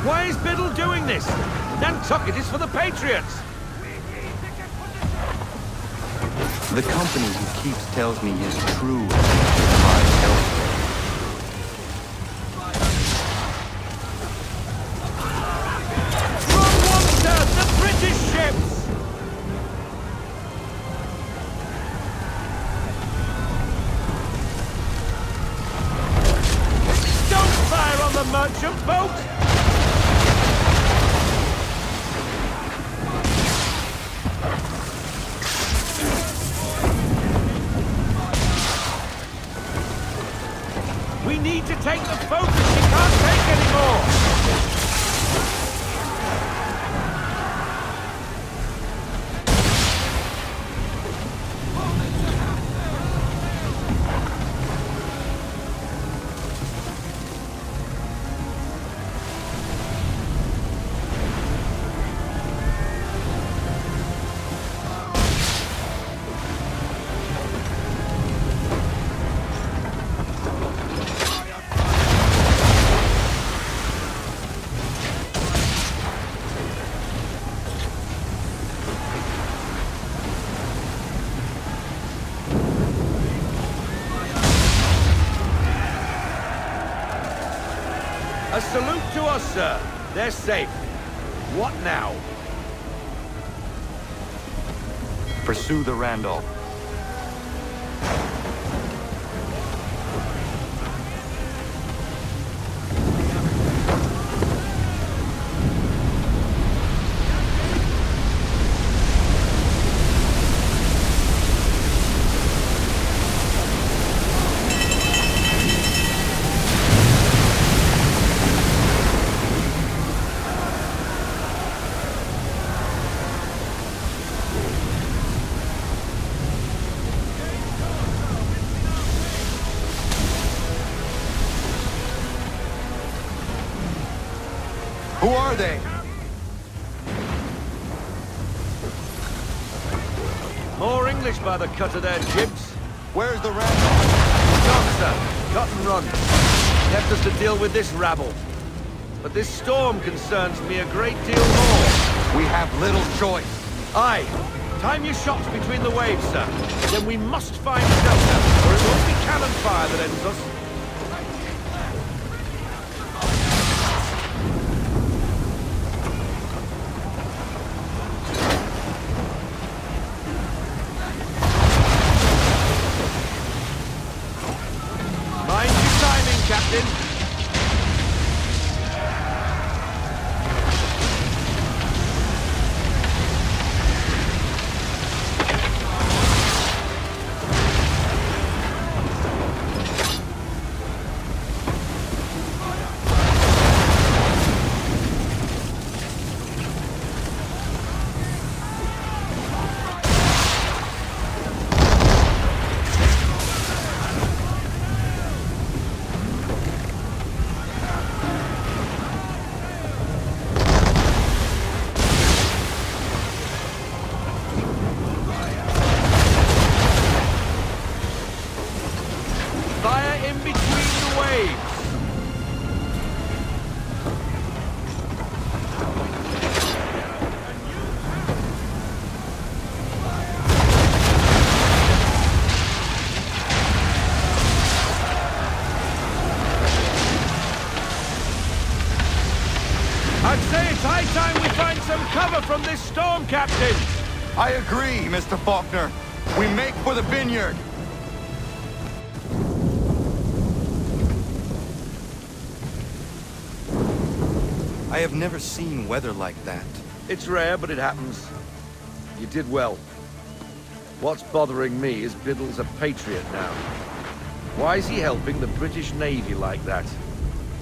Why is Biddle doing this? Nantucket is for the Patriots. The company he keeps tells me is true and lies elsewhere. Wrong one, sir! The British ships! Fire on the merchant boat! We need to take the focus. She can't take anymore. A salute to us, sir. They're safe. What now? Pursue the Randolph. Who are they? More English by the cut of their jibs. Where's the Randolph? Gone, sir. Cut and run. Left us to deal with this rabble. But this storm concerns me a great deal more. We have little choice. Aye. Time your shots between the waves, sir. Then we must find shelter, or it won't be cannon fire that ends us. Mind your timing, Captain. from this storm, Captain! I agree, Mr. Faulkner. We make for the vineyard. I have never seen weather like that. It's rare, but it happens. You did well. What's bothering me is Biddle's a patriot now. Why is he helping the British Navy like that?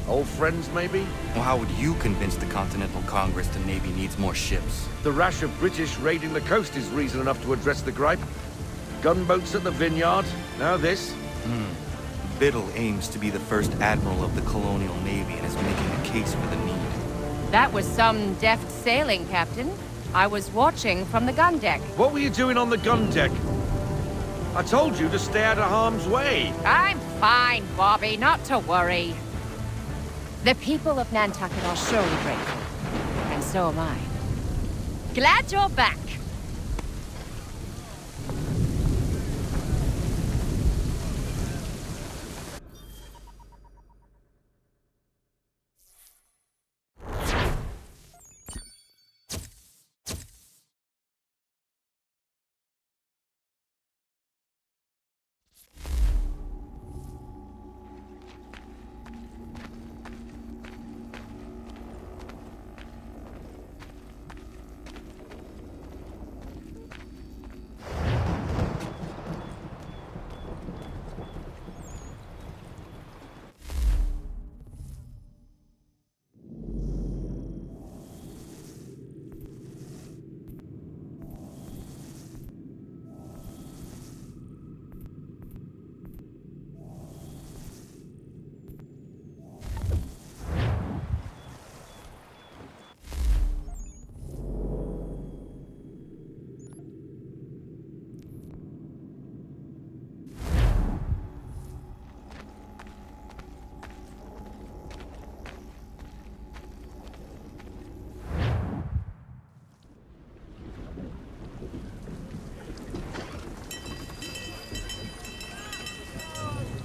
Old friends, maybe? Well, how would you convince the Continental Congress the Navy needs more ships? The rash of British raiding the coast is reason enough to address the gripe. Gunboats at the vineyard, now this. Biddle aims to be the first admiral of the colonial navy and is making a case for the need. That was some deft sailing, Captain. I was watching from the gun deck. What were you doing on the gun deck? I told you to stay out of harm's way. I'm fine, Bobby, not to worry. The people of Nantucket are surely grateful. And so am I. Glad you're back.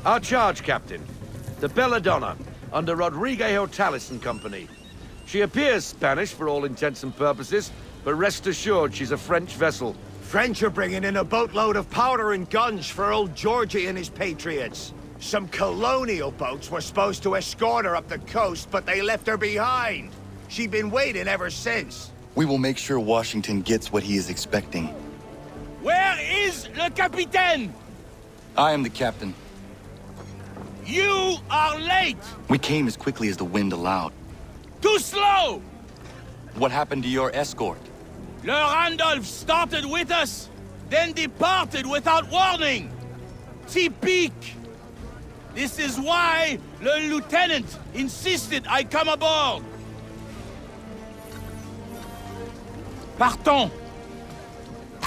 Our charge, Captain. The Belladonna, under Rodrigo Hortalis and Company. She appears Spanish for all intents and purposes, but rest assured she's a French vessel. French are bringing in a boatload of powder and guns for old Georgie and his patriots. Some colonial boats were supposed to escort her up the coast, but they left her behind. She'd been waiting ever since. We will make sure Washington gets what he is expecting. Where is le capitaine? I am the captain. You are late! We came as quickly as the wind allowed. Too slow! What happened to your escort? Le Randolph started with us, then departed without warning. Typique! This is why le lieutenant insisted I come aboard. Partons!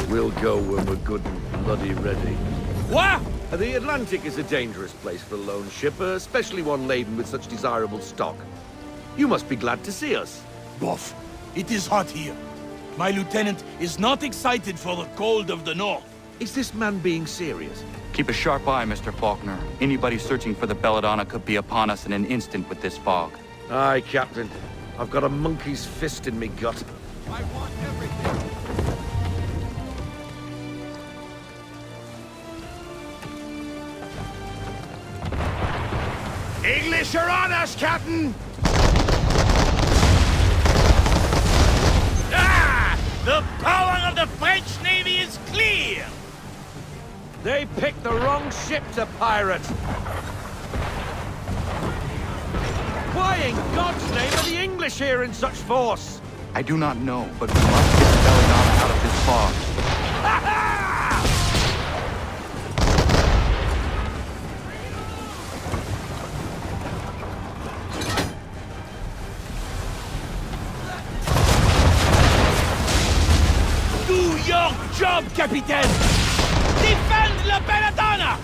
We'll go when we're good and bloody ready. What? The Atlantic is a dangerous place for a lone ship, especially one laden with such desirable stock. You must be glad to see us. Boff, it is hot here. My lieutenant is not excited for the cold of the north. Is this man being serious? Keep a sharp eye, Mr. Faulkner. Anybody searching for the Belladonna could be upon us in an instant with this fog. Aye, Captain. I've got a monkey's fist in me gut. I want everything. English are on us, Captain! Ah! The power of the French Navy is clear! They picked the wrong ship to pirate! Why in God's name are the English here in such force? I do not know, but we must get the Belladonna out of this fog. Do your job, Capitaine! Defend la Belladonna!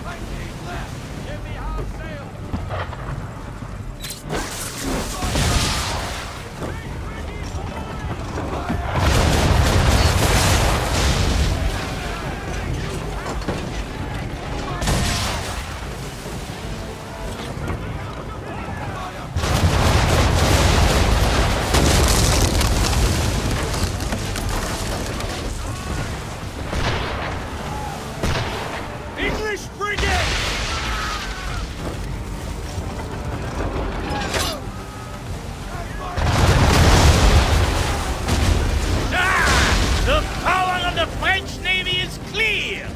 the French Navy is clear!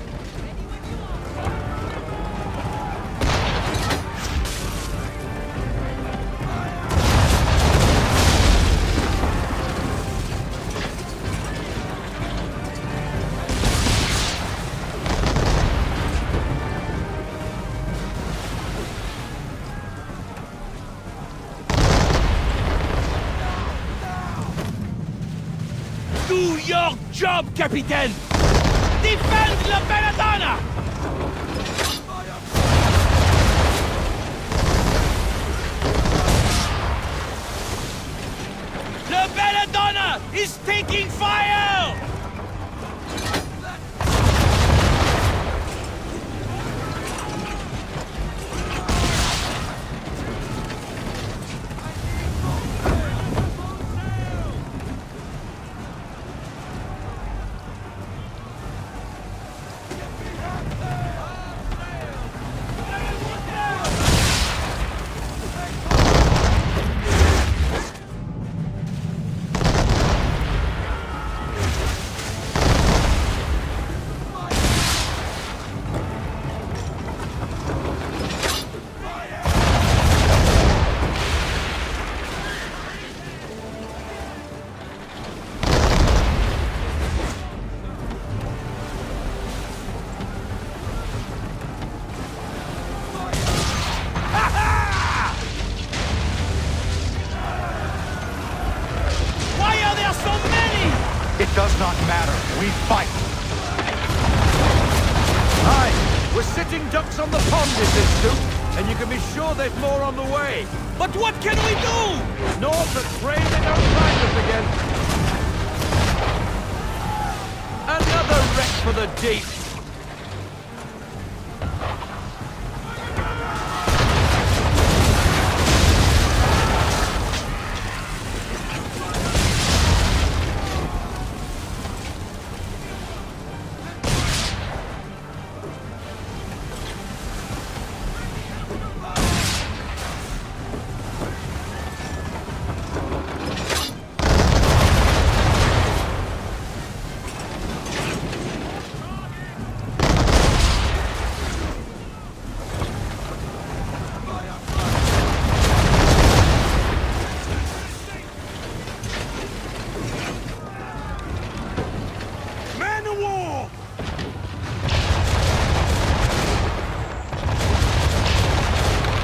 Do your job, Capitaine! Defend La Belladonna! La Belladonna is taking fire! It does not matter. We fight. Aye, we're sitting ducks on the pond in this soup, and you can be sure there's more on the way. But what can we do? North and pray they don't find us again. Another wreck for the deep.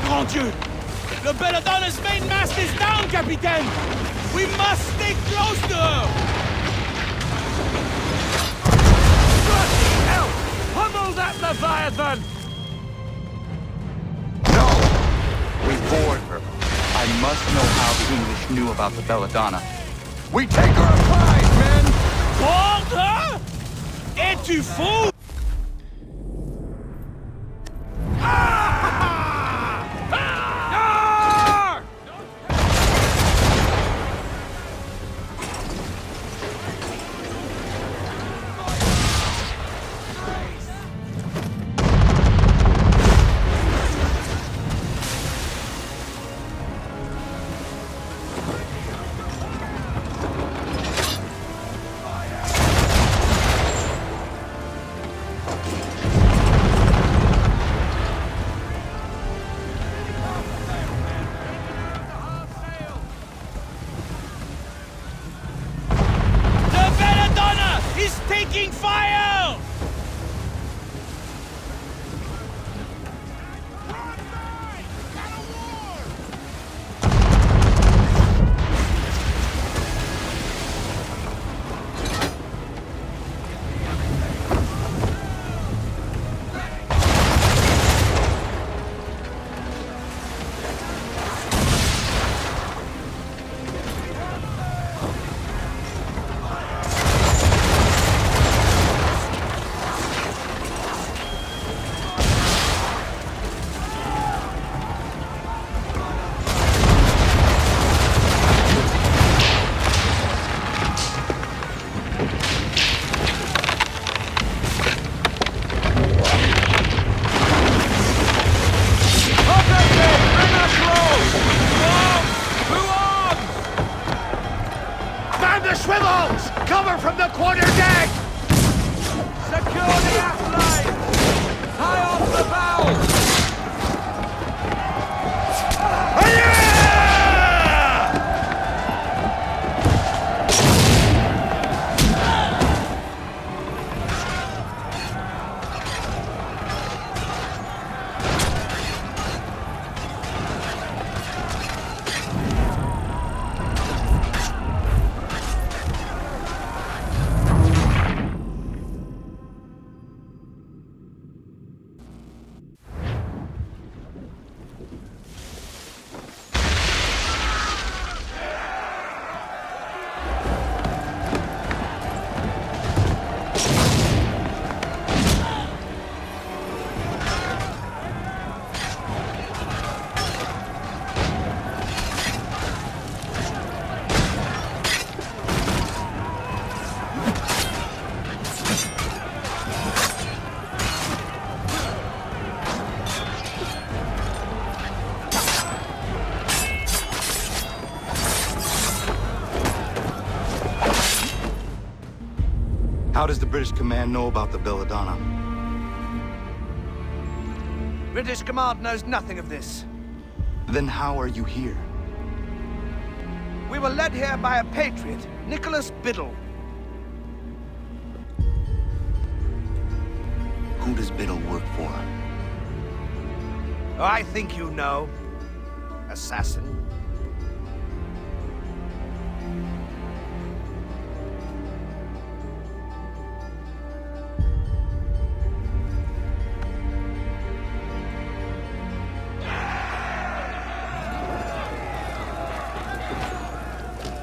Mon Dieu! Le Belladonna's main mast is down, Capitaine! We must stay close to her! Bloody hell! Pummel that Leviathan! No! We board her. I must know how the English knew about the Belladonna. We take her prize, men! Board her? Es-tu fou? Is taking fire! does the British command know about the Belladonna? British command knows nothing of this. Then how are you here? We were led here by a patriot, Nicholas Biddle. Who does Biddle work for? I think you know. Assassin.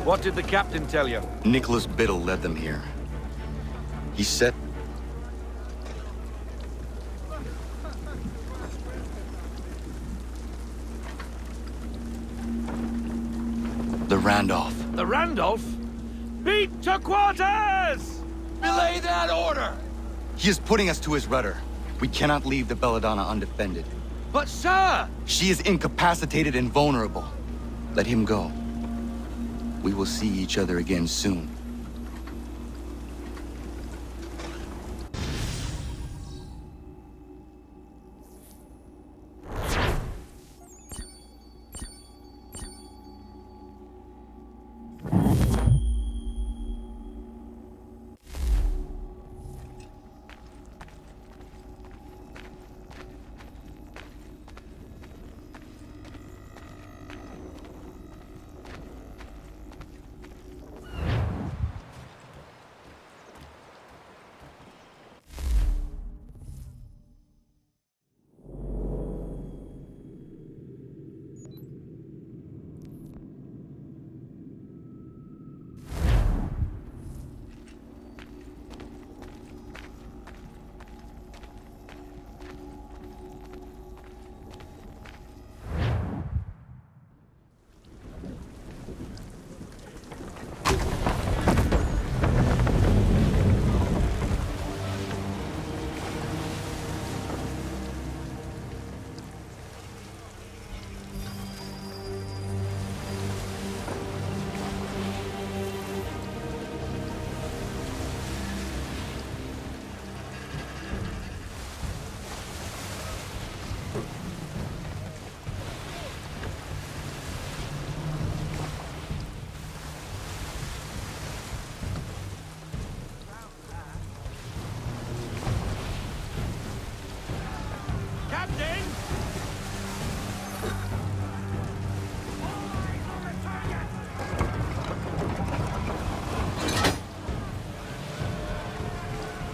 What did the captain tell you? Nicholas Biddle led them here. He said... The Randolph. The Randolph? Beat to quarters! Belay that order! He is putting us to his rudder. We cannot leave the Belladonna undefended. But sir! She is incapacitated and vulnerable. Let him go. We will see each other again soon.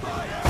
Fire!